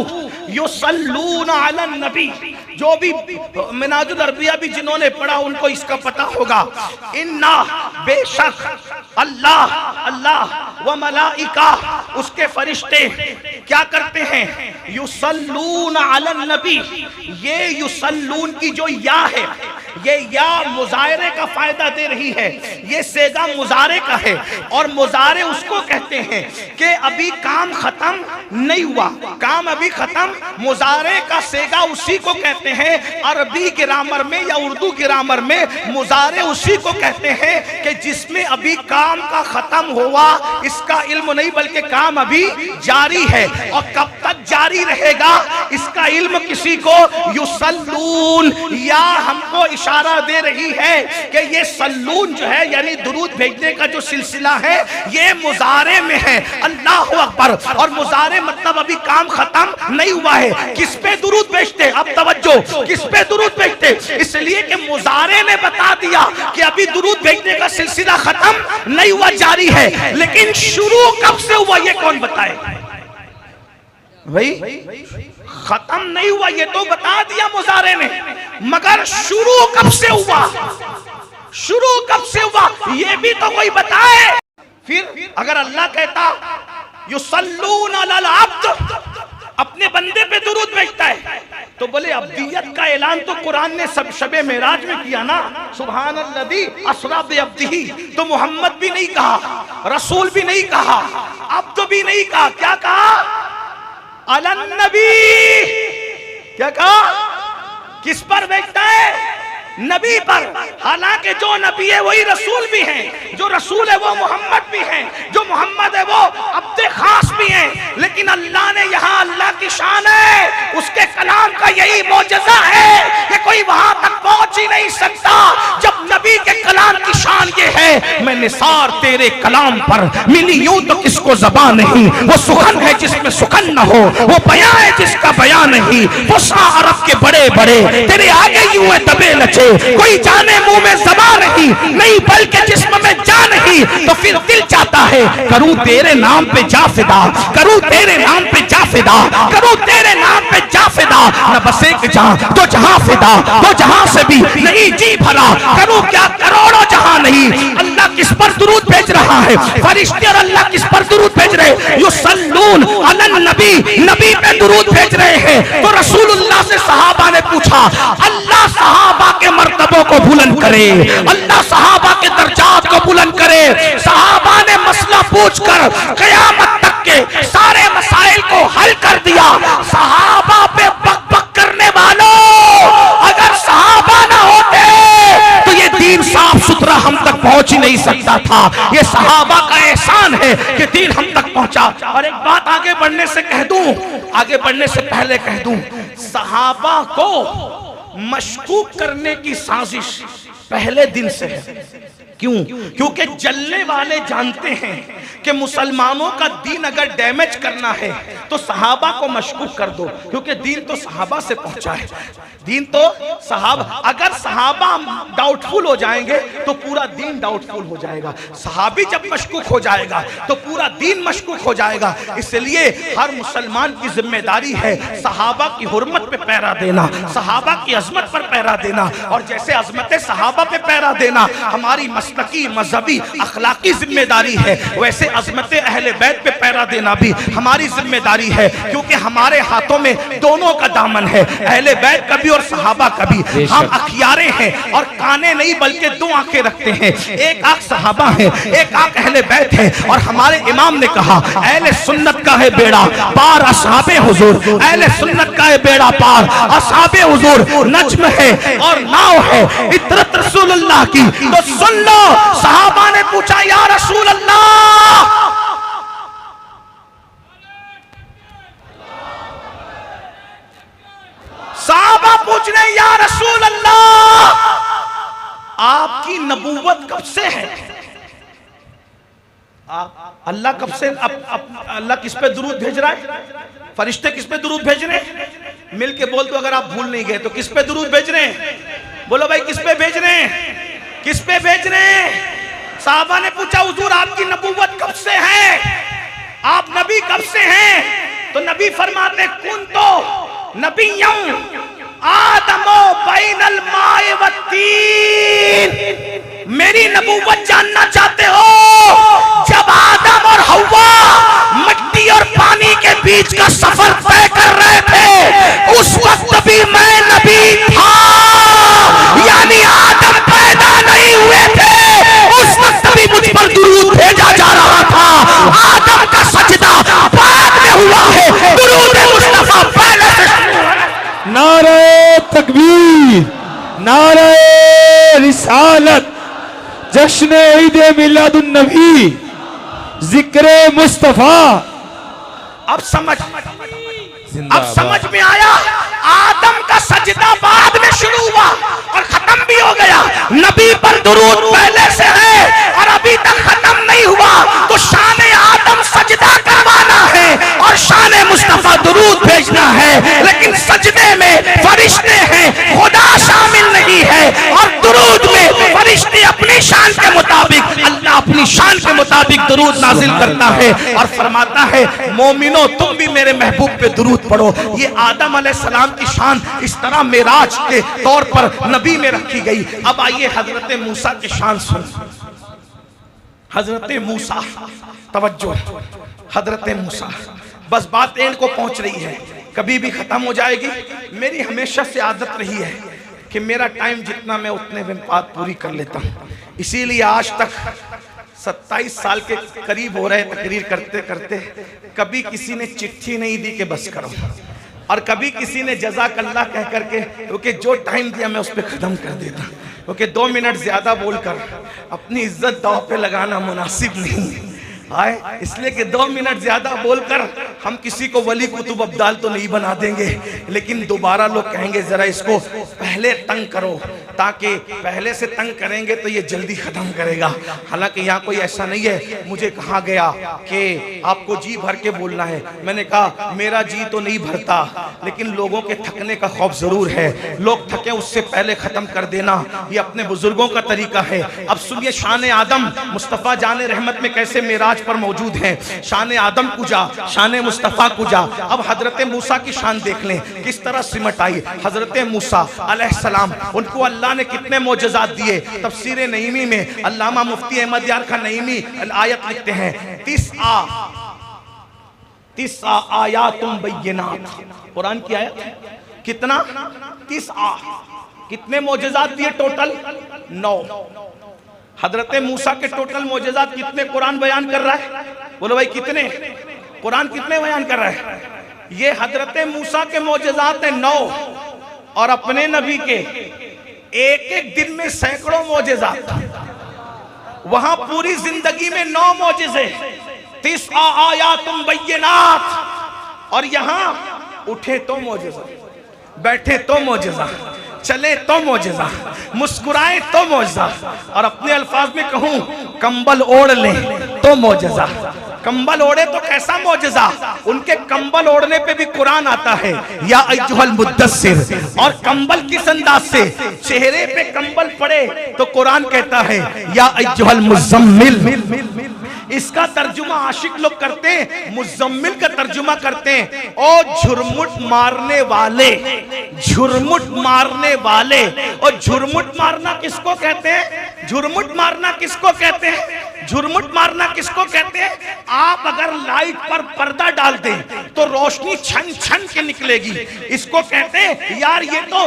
युसल्लूना अलन नबी। जो भी मिनाजुल अरबिया भी जिन्होंने पढ़ा उनको इसका पता होगा। इन्ना बेशक अल्लाह व मलाइका, उसके फरिश्ते क्या करते हैं? युसल्लूना अलन नबी। ये युसल्लून की जो या है, ये या मुजाहरे का फायदा दे रही है। ये सेगा मुजारे का है, और मुजारे उसको कहते हैं कि अभी काम खत्म नहीं हुआ, काम अभी खत्म। मुजारे का सेगा उसी को कहते हैं अरबी ग्रामर में या उर्दू ग्रामर में। मुजारे उसी को कहते हैं कि जिसमें अभी काम का खत्म हुआ, इसका इल्म नहीं बल्कि काम अभी जारी है, और कब तक जारी रहेगा इसका इल्म किसी को। युसल्लून या हमको इशारा इशारा दे रही है कि ये सल्लून जो है यानी दुरूद भेजने का जो सिलसिला है ये मुजारे में है। अल्लाह अकबर। और मुजारे मतलब अभी काम खत्म नहीं हुआ है। किस पे दुरूद भेजते? अब तवज्जो, किस पे दुरूद भेजते? इसलिए कि मुजारे ने बता दिया कि अभी दुरूद भेजने का सिलसिला खत्म नहीं हुआ, जारी है। लेकिन शुरू कब से हुआ ये कौन बताए भाई? खत्म नहीं हुआ ये तो बता दिया मुजारे ने, मगर शुरू कब से हुआ? शुरू कब से हुआ ये भी तो कोई बताए। फिर अगर अल्लाह कहता युसल्लून अलल अब्द, अपने बंदे पे दुरूद भेजता है, तो बोले अब्दियत का ऐलान तो कुरान ने सब शबे मेराज में किया ना, सुभान अल्लज़ी अस्रा बिअब्दिही। तो मोहम्मद भी नहीं कहा, रसूल भी नहीं कहा, अब्द भी नहीं कहा, क्या कहा? अलन नबी। क्या कहा? किस पर भेजता है? नबी पर। हालांकि जो नबी है वही रसूल भी हैं, जो रसूल है वो मोहम्मद भी हैं, जो मोहम्मद है वो अब्दे खास भी हैं। लेकिन अल्लाह ने यहाँ, अल्लाह की शान है, उसके कलाम का यही मौजज़ा है कि कोई वहां तक पहुंच ही नहीं सकता जब नबी के कलाम की शान ये है, मैं निसार तेरे कलाम पर मिली यूं तो किसको ज़बान नहीं, वो सुखन है जिसमें सुखन न हो, वो बयां है जिसका बयां नहीं, वो शाह अरब के बड़े बड़े तेरे आगे यूं है दबे लचे, कोई जाने मुंह में ज़बान नहीं बल्कि जिस्म में जान नहीं। तो फिर दिल चाहता है करूं तेरे नाम पे जा फिदा, करूं तेरे नाम पे जा फिदा, करूं तेरे नाम पे जा फिदा, न बस एक जहां तो जहां फिदा, तो जहां से भी नहीं जी भरा, करूं क्या करोड़ों जहां नहीं। अल्लाह किस पर दुरूद भेज रहा है? फरिश्ते और अल्लाह किस पर दुरूद भेज रहे हैं? युसल्लून अलन नबी, नबी पे दुरूद भेज रहे हैं। तो रसूलुल्लाह से सहाबा ने पूछा, अल्लाह सहाबा के मर्तबों को बुलंद करे, अल्लाह सहाबा के दर्जात को बुलंद करे। सहाबा ने मसला पूछकर क़यामत तक के सारे मसाइल को हल कर दिया। सहाबा पे बक बक करने वालों, अगर सहाबा ना होते तो ये दीन साफ सुथरा हम तक पहुंच ही नहीं सकता था। ये सहाबा का एहसान है कि दीन हम तक पहुंचा। और एक बात आगे बढ़ने से कह दूं, आगे बढ़ने से पहले कह दूं, सहाबा को मशकूक करने की साजिश पहले दिन से है। क्यों? क्योंकि जलने वाले जानते हैं कि मुसलमानों का दीन अगर डैमेज करना है तो सहाबा को मशकूक कर दो, क्योंकि दीन तो सहाबा से पहुंचा है। दीन तो सहाबा, अगर सहाबा डाउटफुल हो जाएंगे तो पूरा दीन डाउटफुल हो जाएगा। सहाबी जब मशकूक हो जाएगा तो पूरा दीन मशकूक हो जाएगा। इसलिए हर मुसलमान की जिम्मेदारी है सहाबा की हुर्मत पे पहरा देना, सहाबा की अजमत पर पहरा देना। और जैसे अजमत सहाबा पे पहरा देना हमारी मसलकी, मजहबी, अखलाकी जिम्मेदारी है, वैसे अजमत अहले बैत पे पहरा देना भी हमारी जिम्मेदारी है। क्योंकि हमारे हाथों में दोनों का दामन है, अहले बैत का भी और सहाबा का भी। हम अखियारे हैं और काने नहीं बल्कि दो आंखें रखते हैं, एक आंख सहाबा है, एक आंख अहले बैत है। और हमारे इमाम ने कहा अहले सुन्नत का है बेड़ा पार असहाबे हुजूर, अहले सुन्नत का है बेड़ा पार असहाबे हुजूर। नज्म है और नाव है इतरत रसूलुल्लाह की। तो सुन लो, सहाबा ने पूछा या रसूल अल्लाह, सहाबा पूछ रहे या रसूल अल्लाह आपकी नबूवत कब से है? अल्लाह कब से अल्लाह किस पे दुरूद भेज रहा है? फरिश्ते किस पे दुरूद भेज रहे हैं? मिल के बोल दो अगर आप भूल नहीं गए तो। किस पे दुरूद भेज रहे हैं? बोलो भाई किस पे भेज रहे हैं? किस पे भेज रहे हैं? साहबा ने पूछा हुजूर आपकी नबूवत कब से है? आप नबी कब से हैं? तो नबी फरमाते कुन तो नबिय्युम आदमो बैनल माए वत्तीन। मेरी नबूवत जानना चाहते हो? जब आदम और हव्वा मिट्टी और पानी के बीच का सफर तय कर रहे थे उस वक्त भी मैं नबी था, यानी आदम पैदा नहीं हुए थे उस वक्त भी मुझ पर दुरूद भेजा जा रहा था। आदम का सजदा बाद में हुआ है, दुरूद मुस्तफा पहले से। नारे तकबीर, नारे रिसालत, जश्न ईद मिलादुन नबी, जिक्र मुस्तफा। अब समझ में आया, आदम का सजदा बाद में शुरू हुआ और खत्म भी हो नबी पर दुरूद पहले से है और अभी तक खत्म नहीं हुआ, तो शान आदम सजदा करवाना है और शान मुस्तफा दुरूद भेजना है। लेकिन सजदे में फरिश्ते हैं, खुदा शामिल नहीं है, और दुरूद में फरिश्ते अपनी शान के मुताबिक, अल्लाह अपनी शान के मुताबिक दुरूद नाजिल करता है और फरमाता है मोमिनो तुम भी मेरे महबूब पे दुरूद पढ़ो। ये आदम अलैहिस्सलाम की शान इस तरह मेराज के तौर पर नबी में रखी गई। अब आइए हजरत मूसा की शान सुन। हजरत मूसा, तवज्जो, हजरत मूसा, बस बात एंड को पहुंच रही है, कभी भी खत्म हो जाएगी। मेरी हमेशा से आदत रही है कि मेरा टाइम जितना मैं उतने में बात पूरी कर लेता हूँ, इसीलिए आज तक 27 साल के करीब हो रहे तकरीर करते करते कभी किसी ने चिट्ठी नहीं दी कि बस करो, और कभी किसी ने जज़ाकल्लाह कह करके, क्योंकि जो टाइम दिया मैं उस पर ख़त्म कर देता, क्योंकि 2 मिनट ज़्यादा बोलकर अपनी इज्जत दांव पे लगाना मुनासिब नहीं आए, इसलिए कि 2 मिनट ज़्यादा बोलकर हम किसी को वली कुतुब अब्दाल तो नहीं बना देंगे, लेकिन दोबारा लोग कहेंगे ज़रा इसको पहले तंग करो, ताकि पहले से तंग करेंगे तो ये जल्दी ख़त्म करेगा। हालांकि यहाँ कोई ऐसा नहीं है, मुझे कहा गया कि आपको जी भर के बोलना है, मैंने कहा मेरा जी तो नहीं भरता, लेकिन लोगों के थकने का खौफ ज़रूर है, लोग थके उससे पहले ख़त्म कर देना ये अपने बुजुर्गों का तरीका है। अब सुनिए शान आदम मुस्तफ़ा जान रहमत में कैसे मेराज पर मौजूद हैं। शान आदम कुजा, शान मुस्तफ़ा कुजा। अब हजरत मूसा की शान देख लें किस तरह सिमट आई। हजरत मूसा अलैहिस्सलाम, उनको अल्लाह ने कितने मोजज़ात दिए। तफसीर नईमी में अल्लामा मुफ्ती अहमद यार खान नईमी आयत लिखते हैं 30 आयातुम बय्यिनात, कुरान की आयत कितना 30 कितने मोजज़ात दिए टोटल 9। हजरत मूसा के टोटल मोजज़ात कितने कुरान बयान कर रहा है? बोलो भाई कितने कुरान कितने बयान कर रहा है? ये हजरत मूसा के मोजज़ात है 9, और अपने नबी के एक एक दिन में सैकड़ों मोजज़ात। वहां पूरी जिंदगी में 9 मोजज़े, 30 आयातुम बय्यिनात, और यहां उठे तो मोजज़ा, बैठे तो मोजज़ा, चले तो मोजज़ा, मुस्कुराए तो मोजज़ा, और अपने अल्फाज में कहूं कंबल ओढ़ ले तो मोजज़ा। कंबल ओढ़े तो कैसा मोजज़ा, उनके कंबल ओढ़ने पे भी कुरान आता है या अय्युहल मुद्दस्सिर, और कंबल किस अंदाज से, चेहरे पे कंबल पड़े तो कुरान कहता है या अय्युहल मुज़म्मिल। इसका तर्जुमा आशिक लोग करते हैं, मुज़म्मिल का तर्जुमा करते हैं ओ झुरमुट मारने वाले, झुरमुट मारने वाले। और झुरमुट मारना किसको कहते हैं? झुरमुट मारना किसको कहते हैं? झुरमुट मारना किसको कहते हैं? आप अगर लाइट पर पर्दा डाल दें तो रोशनी छन छन के निकलेगी, इसको कहते हैं यार ये तो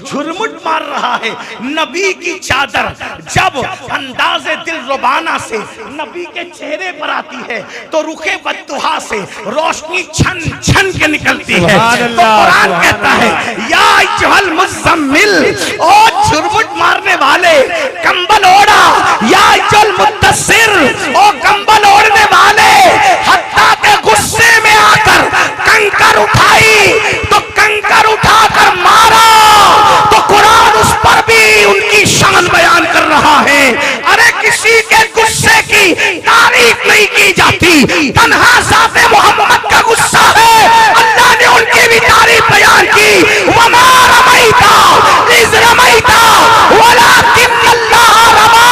झुरमुट मार रहा है। नबी की चादर जब अंदाज़े दिल रुबाना से नबी के चेहरे पर आती है तो रुखे बद्दुहा से रोशनी छन छन के निकलती है। तो कुरान कहता है या अय्युहल मुज़म्मिल, ओ झुरमुट मारने वाले, कंबल ओढ़ा, या अय्युहल मुद्दस्सिर, ओ कंबल ओढ़ने वाले। हत्ता के गुस्से में आकर कंकर उठाई तो कंकर उठाकर मारा, तो कुरान उस पर भी उनकी शान बयान कर रहा है। अरे किसी के गुस्से की तारीफ नहीं की जाती, तन्हा ज़ाते मोहम्मद का गुस्सा है, अल्लाह ने उनकी भी तारीफ बयान की। वमा रमैता इज़ रमैता वलाकिन्नल्लाह रमा,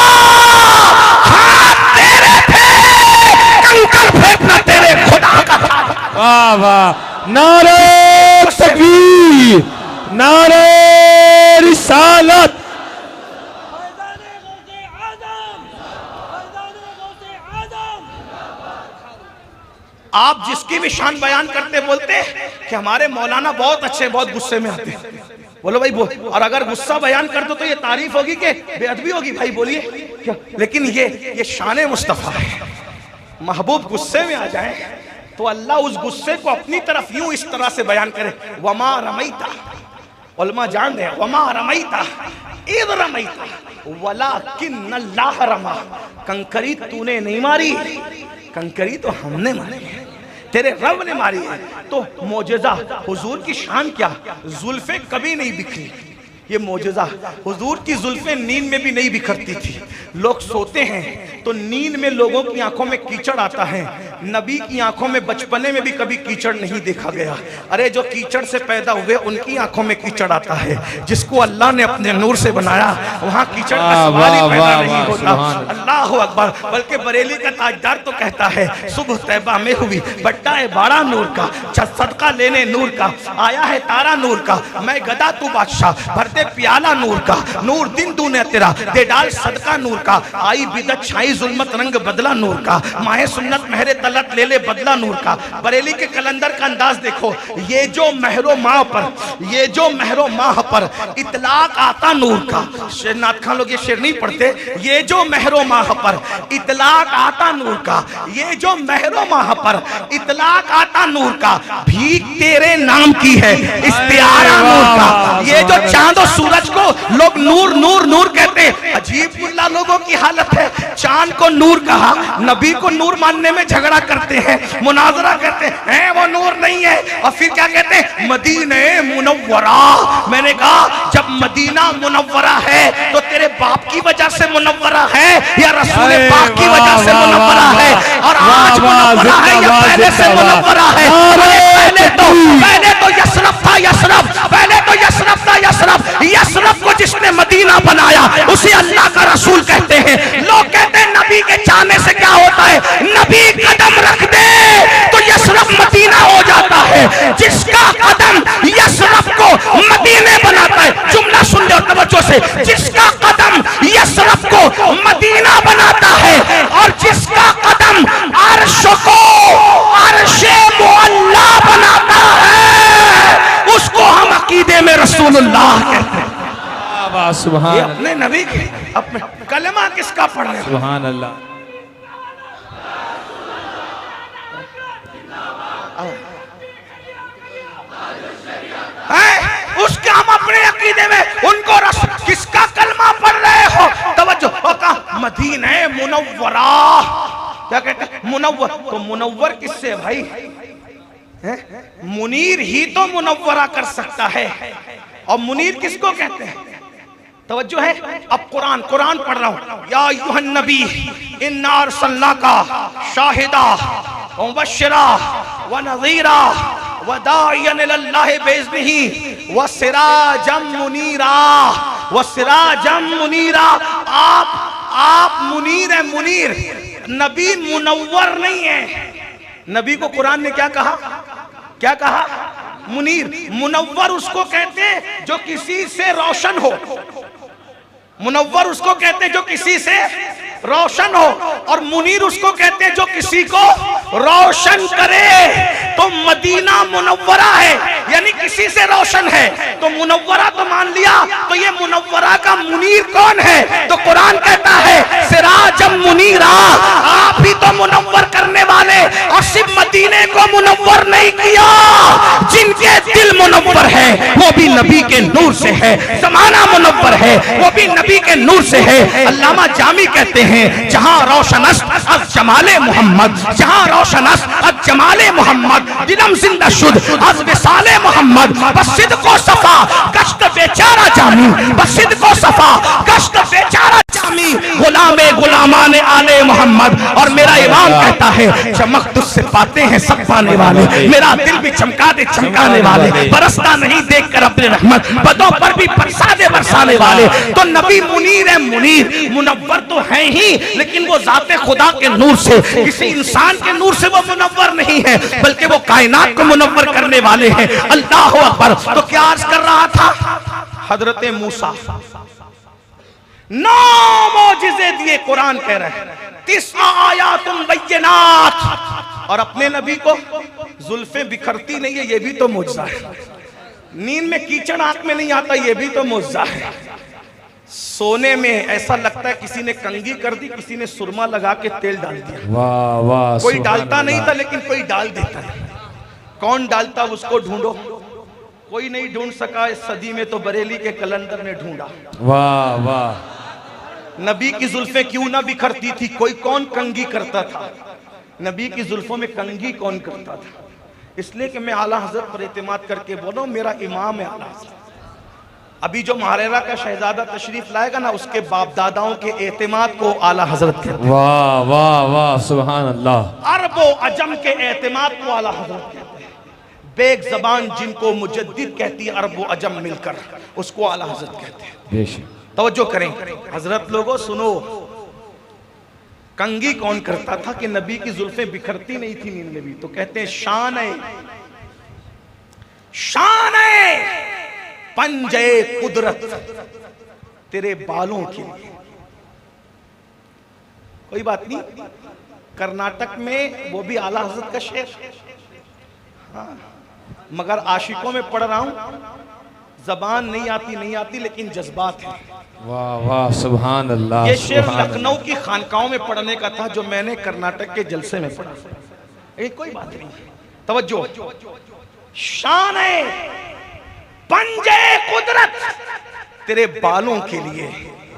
हाथ तेरे थे, कंकर फेंकना तेरे खुदा का था। वाह वाह, नारे तकबीर, नारे रिसालत। आप जिसकी भी शान बयान करते बोलते कि हमारे मौलाना बहुत अच्छे, बहुत गुस्से में आते। बोलो भाई बोल, और अगर गुस्सा बयान कर दो तो ये तारीफ होगी कि बेअदबी होगी? भाई बोलिए क्या? लेकिन ये शान मुस्तफ़ा है। महबूब गुस्से में आ जाए तो अल्लाह उस गुस्से को अपनी तरफ यूं इस तरह से बयान करे, वमा रमैता, उलमा जान दे, वमा रमैता इज़ रमैता वलाकिन्नल्लाह रमा। कंकरी तूने नहीं मारी, कंकरी तो हमने मारी है, तेरे रब ने मारी है। तो मोजज़ा हुजूर की शान क्या, जुल्फे कभी नहीं बिखरी, ये मौजज़ा। हुजूर की जुल्फें नींद में भी नहीं बिखरती थी। लोग सोते हैं तो नींद में लोगों की आंखों में कीचड़ आता है, नबी की आंखों में बचपने में भी कभी कीचड़ नहीं देखा गया। अरे जो कीचड़ से पैदा हुए उनकी आंखों में कीचड़ आता है, जिसको अल्लाह ने अपने नूर से बनाया वहां कीचड़ का सवाल ही पैदा नहीं होता। अल्लाह अकबर। बल्कि बरेली का ताजदार तो कहता है सुबह तैबा में हुई बट्टा है बाड़ा नूर का, सदका लेने नूर का, आया है तारा नूर का, मैं गदा तू बादशाह, भरते प्याला नूर का, नूर दिन दूने तेरा, दे डाल सदका नूर का, आई बिदत छाई जुल्मत रंग बदला नूर का, माहे सुन्नत महरे तलत ले ले बदला नूर का। बरेली के कलंदर का अंदाज देखो, ये जो महरो माह पर, ये जो महरो माह पर इतलाक आता नूर का। शेरनाथ खान लोग ये शेर नहीं पढ़ते, ये जो महरो माह पर इतलाक आता नूर का, ये जो महरो माह पर इतलाक आता नूर का, भीख तेरे नाम की है इस्तियारा नूर का। ये जो चांद और सूरज को लोग नूर नूर नूर कहते हैं, अजीब मुल्ला लोगों की हालत है। चांद को नूर कहा, नबी को नूर मानने में झगड़ा करते हैं, मुनाजरा करते हैं वो नूर नहीं है। और फिर क्या कहते हैं, मदीने मुनव्वरा। मैंने कहा जब मदीना मुनव्वरा है तो तेरे बाप की वजह से मुनव्वरा है या रसूल पाक की वजह से मुनव्वरा है? और आज मुनव्वरा है या पहले से मुनव्वरा है? पहले तो यशरफ था, यशरफ पहले तो यशरफ था, यशरफ। यशरफ को जिसने मदीना बनाया उसे अल्लाह का रसूल कहते हैं। लोग कहते हैं नबी के चाहने से क्या होता है, नबी कदम रख दे तो यशरफ मदीना हो जाता है। जिसका कदम यशरफ को मदीने बनाता है, जुमला सुन लो तवज्जो से, जिसका कदम यशरफ को मदीना बनाता है और जिसका कदम अर्श को अर्शे मुअल्ला बनाता है उसको हम अकीदे में रसूलुल्लाह कहते हैं। सुभान अपने नबी के अपने कलमा किसका पढ़ रहे हो? सुभान अल्लाह। उसके हम अपने अकीदे में उनको किसका कलमा पढ़ रहे हो? तवज्जो, मदीने मुनव्वरा। क्या कहते हैं मुनव्वर? तो मुनव्वर किससे भाई? मुनीर ही तो मुनव्वरा कर सकता है। और मुनीर किसको कहते हैं? तवज्जो है। अब कुरान पढ़ रहा हूं। या अय्युहन नबी इन्ना अरसलनाका शाहिदा व मुबश्शिरा व नज़ीरा व दाइयन इलल्लाहि बिइज़्निही व सिराजम मुनीरा, व सिराजम मुनीरा। आप मुनीर है, मुनीर। नबी मुनव्वर नहीं है। नबी को कुरान ने क्या कहा? क्या कहा? मुनीर। मुनव्वर उसको कहते हैं जो किसी से रोशन हो। मुनव्वर उसको कहते हैं जो किसी से रोशन हो, और मुनीर उसको कहते हैं जो किसी को रोशन करे। तो मदीना मुनव्वरा है यानी किसी से रोशन है, तो मुनव्वरा तो मान लिया। तो ये मुनव्वरा का मुनीर कौन है? तो कुरान कहता है सिराजम मुनीरा। आप ही तो मुनव्वर करने वाले, और सिर्फ मदीने को मुनव्वर नहीं किया, जिनके दिल मुनव्वर है वो भी नबी के नूर से है। जमाना मुनव्वर है वो भी नबी के नूर से है। अल्लामा जामी कहते हैं जहां रोशनस अज जमाले मोहम्मद, जहां रोशनस अज जमाले मोहम्मद, दिलम जिंदा शुद अज विसाले मोहम्मद, बसिद को सफा कश्त बेचारा जामी, बसिद को सफा कश्त बेचारा जामी, गुलामे गुलामाने आले मोहम्मद। और मेरा इमाम कहता है चमक तुझसे पाते हैं सब पाने वाले, मेरा दिल भी चमका दे चमकाने वाले, बरसता नहीं देख कर अपने रहमत, बदों पर भी बरसा दे बरसाने वाले। तो नबी मुनीर है, मुनीर। मुनव्वर तो है ही, लेकिन वो जाते खुदा के नूर से, किसी इंसान के नूर से वो मुनव्वर नहीं है, बल्कि वो कायनात को मुनव्वर करने वाले हैं। अल्लाह अकबर। तो क्या अर्ज कर रहा था? हजरत मूसा 9 मौजिज़े दिए, कुरान कह रहे हैं 30 आयातुन बय्यिनात। और अपने नबी को जुल्फें बिखरती नहीं है, ये भी तो मौजज़ा है। नींद में कीचड़ आंख में नहीं आता, ये भी तो मौजज़ा है। सोने में ऐसा लगता है किसी ने कंघी कर दी, किसी ने सुरमा लगा के तेल डाल दिया। वाह वाह। कोई डालता नहीं था लेकिन कोई डाल देता है। कौन डालता उसको ढूंढो। कोई नहीं ढूंढ सका इस सदी में, तो बरेली के कलंदर ने ढूंढा। वाह वाह। नबी की जुल्फें क्यों ना बिखरती थी? कोई कौन कंघी करता था? नबी की जुल्फों में कंघी कौन करता था? इसलिए कि मैं आला हजरत पर एतमाद करके बोला हूं, मेरा इमाम है आला हजरत। अभी जो महारेरा का शहजादा तशरीफ लाएगा ना, उसके बाप दादाओं के एतमाद को आला हजरत कहते हैं। वाह वाह वाह सुभान अल्लाह। अरब व अजम के एतमाद को आला हजरत कहते हैं। बेग जबान जिनको मुजद्दिद कहती है अरब व अजम मिलकर, उसको आला हजरत कहते हैं। बेशक। तवज्जो करें हजरत लोगों, सुनो। कंगी कौन करता था कि नबी की जुल्फें बिखरती नहीं थी नींद में भी, तो कहते हैं शान पंजे कुदरत तेरे बालों के लिए। कोई बात नहीं, कर्नाटक में वो भी आला हजरत का शेर। हाँ, मगर आशिकों में पढ़ रहा हूं, जबान नहीं आती लेकिन जज्बात है। वाह वाह सुभान अल्लाह। ये शेर लखनऊ की खानकाओं में पढ़ने का था, जो मैंने कर्नाटक के जलसे में पढ़ा। कोई बात नहीं, तवज्जो। शान पंजे कुदरत तेरे बालों के लिए,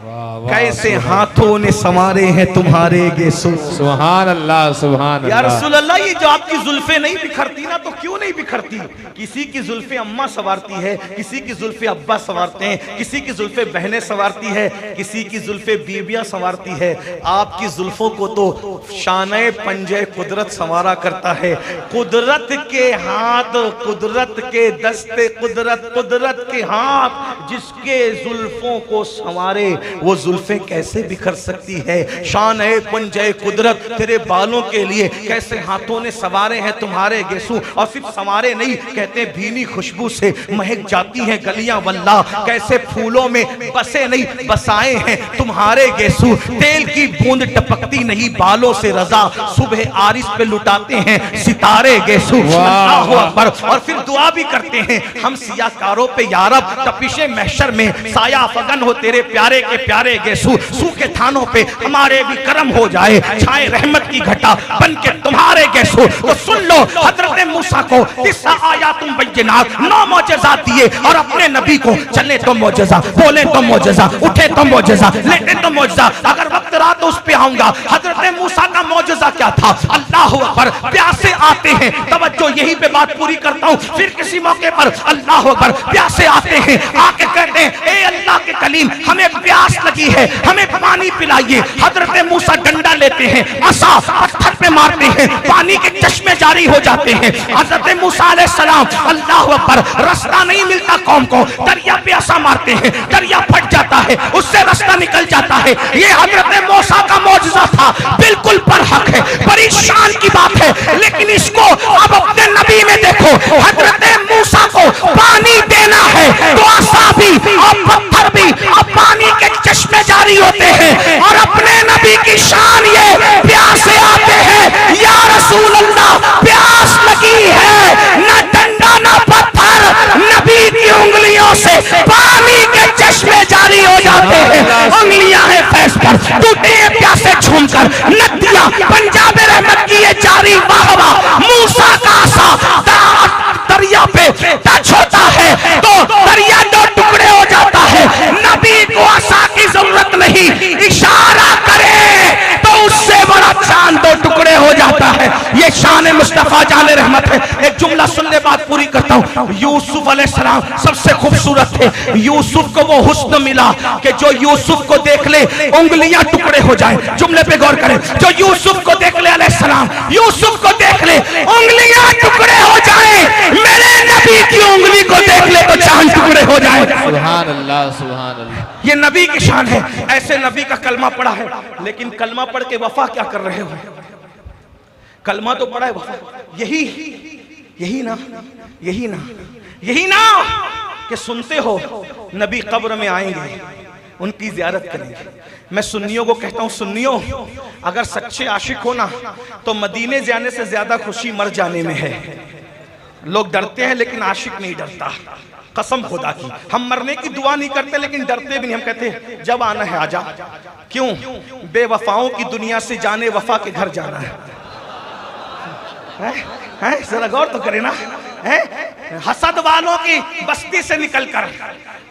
कैसे हाथों ने संवारे हैं तुम्हारे गेसो। सुभान अल्लाह सुभान या अल्लाह। रसूल अल्लाह, ये जो आपकी जुल्फे नहीं बिखरती ना, तो क्यों नहीं बिखरती? किसी की जुल्फे अम्मा संवारती है, किसी की जुल्फे अब्बा संवारते हैं, किसी की जुल्फे बहनें संवारती है, किसी की जुल्फे बीबियां संवारती है। आपकी जुल्फों को तो शाने पंजे कुदरत संवारा करता है। कुदरत के हाथ, कुदरत के दस्ते, कुदरत के हाथ जिसके जुल्फों को संवारे, वो जुल्फे कैसे बिखर सकती है? शान है पंजे कुदरत तेरे बालों के लिए, कैसे हाथों ने सवारे हैं तुम्हारे गेसू। और सिर्फ सवारे नहीं, कहते भीनी खुशबू से महक जाती हैं गलियां वल्लाह। कैसे फूलों में बसे नहीं, बसाए हैं तुम्हारे गेसू। तेल की बूंद टपकती नहीं बालों से रजा, सुबह आरिस पे लुटाते हैं सितारे गेसू। अल्लाहु अकबर। और फिर दुआ भी करते हैं हम सियाकारों पे, यारब तपिशे महशर में साया फगन हो तेरे प्यारे के प्यारे गेसू। सूखे थानों पे हमारे भी करम हो जाए, छाए रहमत की घटा बन के तुम्हारे गेसू। तो सुन लो हजरत मूसा को 30 आयातुम बय्यिनात 9 मौजज़ात दिए, और अपने नबी को चले तो मौजज़ा, बोले तो मौजज़ा, उठे तो मौजज़ा, लेटे तो मौजज़ा। अगर वक्त रहा तो उस पे आऊंगा। हजरत मूसा का मौजज़ा क्या था? अल्लाह अकबर। प्यासे आते हैं, तवज्जो, यहीं पे बात पूरी करता हूँ, फिर किसी मौके पर। अल्लाह अकबर। प्यासे आते हैं, आके कहते हैं ए अल्लाह के कलीम, हमें प्यास लगी है, हमें पानी पिलाइए। हजरत मूसा डंडा लेते हैं, असा पत्थर पे मारते हैं, पानी के चश्मे जारी हो जाते हैं। हजरत मूसा अलैहिस्सलाम, अल्लाह अकबर, रास्ता नहीं मिलता कौम को, दरिया पे असा मारते हैं, दरिया फट जाता है, उससे रास्ता निकल जाता है। ये हजरत मूसा का मौजज़ा था, बिल्कुल बरहक है, बड़ी शान की बात है। लेकिन इसको अब अपने नबी में देखो, हजरत मूसा को पानी देना है तो असा भी और पत्थर भी अब पानी के चश्मे जारी होते हैं। और अपने नबी की शान ये, प्यासे आते हैं, या रसूल अल्लाह प्यास लगी है, न डंडा न पत्थर, नबी की उंगलियों से पानी के चश्मे जारी हो जाते हैं। उंगलियां हैं फैस पर, टूटे प्यासे झूमकर नदियां पंजाब रहमत की ये जारी वाह वाह। मूसा का आसा दरिया पे टच होता है तो दरिया 2 टुकड़े हो जाता है। नबी को आसा की जरूरत नहीं, इशारा करे तो उससे बड़ा चांद 2 टुकड़े हो जाता है। ये शान मुस्तफा जाने रहमत है। एक जुमला सुन ले, बात पूरी करता हूँ। यूसुफ अलैहिस्सलाम सबसे खूबसूरत थे। यूसुफ को वो हुस्न मिला कि जो यूसुफ को देख ले उंगलियां टुकड़े हो जाए। जुमले पे गौर करें, जो यूसुफ को देख ले अलैहिस्सलाम, यूसुफ को देख ले उंगलियां टुकड़े हो जाए। मेरे नबी की उंगली को देख ले तो चांद टुकड़े हो जाए। सुभान अल्लाह सुभान अल्लाह। ये नबी की शान है। ऐसे नबी का कलमा पढ़ा है, लेकिन कलमा पढ़ के वफा क्या कर रहे हो? कलमा तो पढ़ा है, वफा यही ना कि सुनते हो नबी कब्र में आएंगे, उनकी जियारत करेंगे। मैं सुन्नियों को कहता हूँ, सुन्नियों अगर सच्चे आशिक हो ना, तो मदीने जाने से ज्यादा खुशी मर जाने में है। लोग डरते हैं लेकिन आशिक नहीं डरता, कसम खुदा की। हम मरने की दुआ नहीं करते लेकिन डरते भी नहीं। हम कहते हैं जब आना है आजा। क्यों? बेवफाओं की दुनिया से जाने वफा के घर जाना है। जरा गौर तो करें ना, है? हसद वालों की बस्ती से निकलकर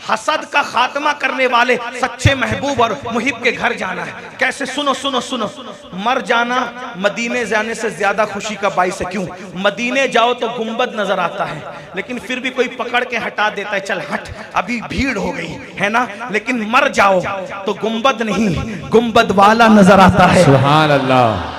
हसद का खात्मा करने वाले सच्चे महबूब और मुहिब के घर जाना है। कैसे? सुनो सुनो सुनो। मर जाना मदीने जाने से ज्यादा खुशी का बाइस है। क्यों? मदीने जाओ तो गुंबद नजर आता है, लेकिन फिर भी कोई पकड़ के हटा देता है, चल हट अभी भीड़ हो गई है ना। लेकिन मर जाओ तो गुंबद नहीं, गुंबद वाला नजर आता है। सुभान अल्लाह।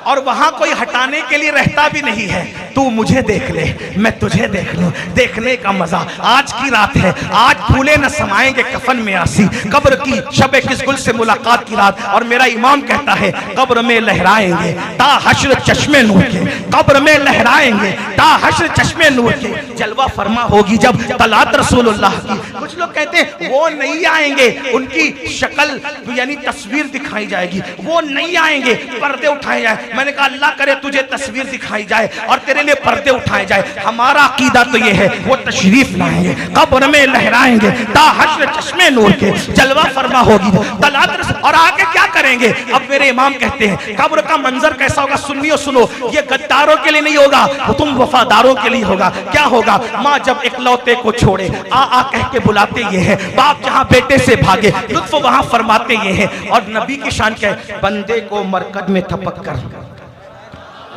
और वहां कोई हटाने के लिए रहता भी नहीं है। तू मुझे देख ले, मैं तुझे देख लूं, देखने का मजा। आज की रात है, आज फूले न समाएंगे कफन में आसी। कब्र की शब किस गुल से मुलाकात की रात, और मेरा इमाम कहता है कब्र में लहराएंगे ता हश्र चश्मे नूर के, कब्र में लहराएंगे ता हश्र चश्मे नूर के। जलवा फरमा होगी जब तलात रसूलुल्लाह की। कुछ लोग कहते हैं वो नहीं आएंगे, उनकी शक्ल यानी तस्वीर दिखाई जाएगी, वो नहीं आएंगे, पर्दे उठाए जाए। मैंने कहा अल्लाह करे तुझे तस्वीर दिखाई जाए और तेरे लिए पर्दे उठाए जाए। हमारा अकीदा तो ये है वो तशरीफ लाएंगे, कब्र में लहराएंगे ता हश्र चश्मे नूर के। जलवा फरमा होगी तलात। और आगे क्या करेंगे? अब मेरे इमाम कहते हैं कब्र का मंजर कैसा होगा? सुनियो सुनो, ये गद्दारों के लिए नहीं होगा, तुम वफादारों के लिए होगा। क्या होगा? माँ जब इकलौते को छोड़े आ कह के बुलाते ये है, बाप जहाँ बेटे से भागे लुत्फ वहां फरमाते ये है। और नबी की शान क्या है? बंदे को मरकद में थपक कर,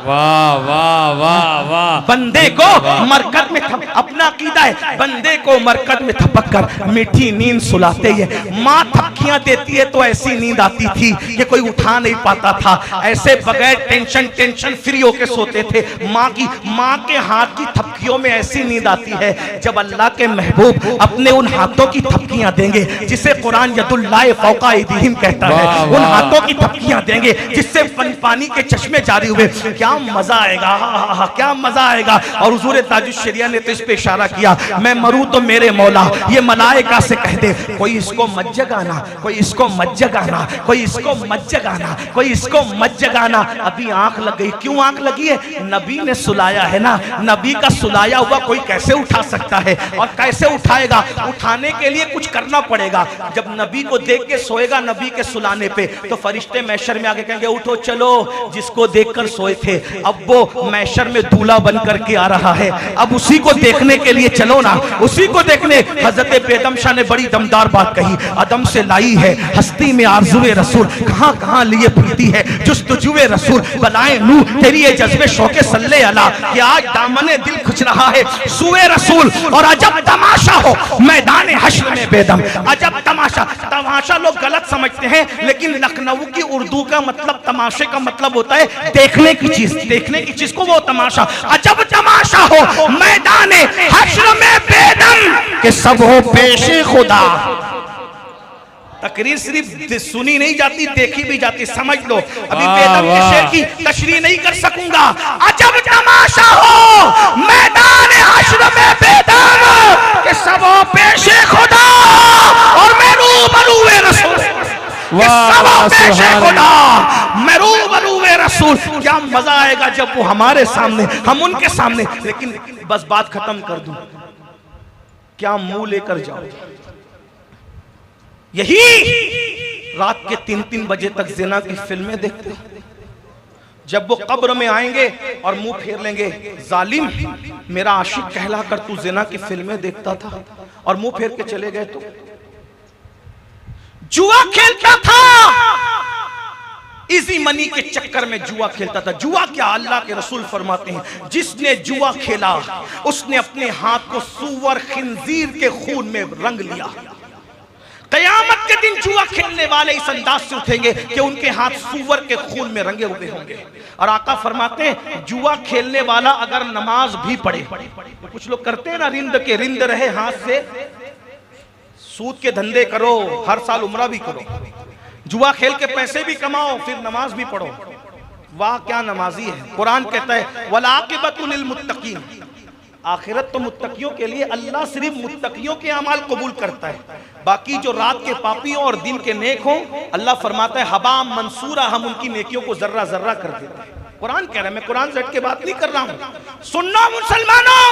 वाह वाह वाह वाह, बंदे को मरकत में अपना अकीदा है, बंदे को मरकत में थपक कर मीठी नींद सुलाते हैं। माँ थपकियां देती है तो ऐसी नींद आती थी कि कोई उठा नहीं पाता था। ऐसे बगैर टेंशन फ्री होके सोते थे। माँ के हाथ की थपकियों में ऐसी नींद आती है जब अल्लाह के महबूब अपने उन हाथों की थपकियां देंगे जिसे कुरान यदुल्लाह फौका ऐदीहिम कहता है। उन हाथों की थपकियां देंगे जिससे पानी के चश्मे जारी हुए। क्या मजा आएगा, क्या मजा आएगा। और हुजूर ताजुश शरिया ने तो इस पे इशारा किया, मैं मरूं तो मेरे मौला ये मलाइका से कह दे कोई इसको मत जगाना, कोई इसको मत जगाना, कोई इसको मत जगाना, कोई इसको मत जगाना। अभी आंख लग गई। क्यों आंख लगी है? नबी ने सुलाया है ना। नबी का सुलाया हुआ कोई कैसे उठा सकता है? और कैसे उठाएगा? उठाने के लिए कुछ करना पड़ेगा। जब नबी को देख के सोएगा नबी के सुलाने पे, तो फरिश्ते महशर में आके कहेंगे उठो चलो, जिसको देखकर सोए थे अब वो महशर में दूल्हा बन करके आ रहा है, अब उसी को देखने के लिए चलो ना, उसी को देखने। हजरत बेदम शाह ने बड़ी दमदार बात कही, अदम से लाई है हस्ती में आरज़ुए रसूल, कहां कहां लिए फिरती है जुस्तजुए रसूल। बनाए नू तेरी ये जज्बे शौके सल्ले अला, कि आज दामने दिल खुच रहा है सुए रसूल। और अजब तमाशा हो मैदान हश्र में बेदम, अजब तमाशा। तमाशा लोग गलत समझते हैं, लेकिन लखनऊ की उर्दू का मतलब तमाशे का मतलब होता है देखने की चीज, देखने की चीज को वो तमाशा। अजब तमाशा हो मैदान हश्र में बेदम के सब हो पेशे खुदा। तकरीर सिर्फ सुनी नहीं जाती, देखी भी जाती। समझ लो, अभी बेदम के शेर की तशरीह नहीं कर सकूंगा। अजब तमाशा हो मैदान हश्र में बेदम के सब हो पेशे खुदा और मैं रूबरूए रसूल। रसूल क्या मजा आएगा जब वो हमारे सामने, हम उनके सामने। लेकिन बस बात खत्म कर दूं, क्या मुंह लेकर जाओ? यही रात के 3-3 बजे तक जिना की फिल्में देखते, जब वो कब्र में आएंगे और मुंह फेर लेंगे, जालिम मेरा आशिक कहलाकर तू जिना की फिल्में देखता था, और मुंह फेर के चले गए। तो जुआ खेलता था, इजी मनी के चक्कर में जुआ खेलता था। जुआ क्या? अल्लाह के रसूल फरमाते हैं जिसने जुआ खेला उसने अपने हाथ को सूअर खिंजीर के खून में रंग लिया। कयामत के दिन जुआ खेलने वाले इस अंदाज से उठेंगे कि उनके हाथ सूअर के खून में रंगे हुए होंगे। और आका फरमाते हैं जुआ खेलने वाला अगर नमाज भी पढ़े, कुछ लोग करते हैं ना, रिंद रहे हाथ से, सूद के धंधे करो, हर साल उम्रा भी करो, जुआ खेल के पैसे भी कमाओ, फिर नमाज भी पढ़ो। वाह क्या नमाजी है। कुरान कहता है वलाकिबतु लिल मुत्तकीन, आखिरत तो मुत्तकियों के लिए। अल्लाह सिर्फ मुत्तकियों के अमाल कबूल करता है, बाकी जो रात के पापियों और दिन के नेक हो, अल्लाह फरमाता है हबा मंसूरा, हम उनकी नेकियों को जर्रा जर्रा कर देते हैं। कुरान कह रहा है, मैं कुरान से हट के बात नहीं कर रहा हूं। सुनना मुसलमानों,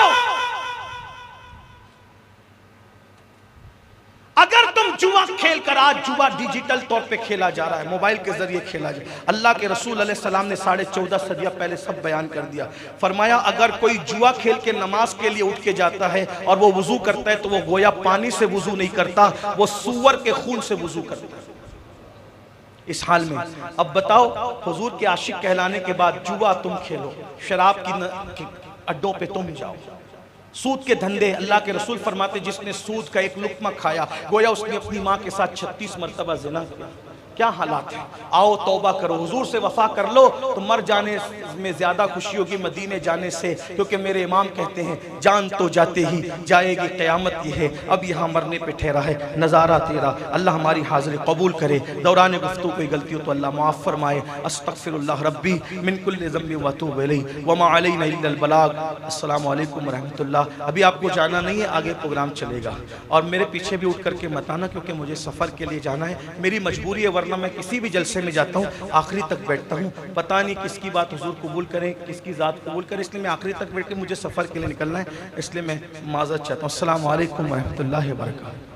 अगर तुम जुआ खेल कर, आज जुआ डिजिटल तौर पे खेला जा रहा है, मोबाइल के जरिए खेला जा रहा है। अल्लाह के रसूल अलैहि सलाम ने 14.5 सदियां पहले सब बयान कर दिया। फरमाया अगर कोई जुआ खेल के नमाज के लिए उठ के जाता है और वो वुजू करता है तो वो गोया पानी से वुजू नहीं करता, वो सूअर के खून से वुजू करता है। इस हाल में अब बताओ, हुजूर के आशिक कहलाने के बाद जुआ तुम खेलो, शराब की अड्डों पे तुम जाओ, सूद के धंधे। अल्लाह के रसूल फरमाते जिसने सूद का एक लुक्मा खाया गोया उसने अपनी माँ के साथ 36 मरतबा ज़िना किया। क्या हालात है। आओ तौबा करो, हुजूर से वफा कर लो तो मर जाने में ज़्यादा खुशी होगी मदीने जाने से, क्योंकि मेरे इमाम कहते हैं जान तो जाते ही जाएगी क़यामत ये है, अब यहाँ मरने पे ठहरा है नज़ारा तेरा। अल्लाह हमारी हाज़िरी कबूल करे, दौरान गुफ्तगू कोई गलती हो तो अल्लाह माफ़ फरमाए। अस्तग़फिरुल्लाह रब्बी मिन कुल्लि ज़म्बि व अतूबु इलैहि व मा अलैना इल्लल बलाग। अस्सलामु अलैकुम व रहमतुल्लाह। अभी आपको जाना नहीं है, आगे प्रोग्राम चलेगा और मेरे पीछे भी उठ करके मत आना, क्योंकि मुझे सफ़र के लिए जाना है, मेरी मजबूरी है, वरना मैं किसी भी जलसे में जाता हूँ आखिरी तक बैठता हूँ। पता नहीं किसकी बात हुजूर कबूल करें, किसकी ज़ात कबूल करें, इसलिए मैं आखिरी तक बैठ के मुझे सफ़र के लिए निकलना है, इसलिए मैं माज़रत चाहता हूँ। अस्सलामु अलैकुम व रहमतुल्लाहि व बरकातहू।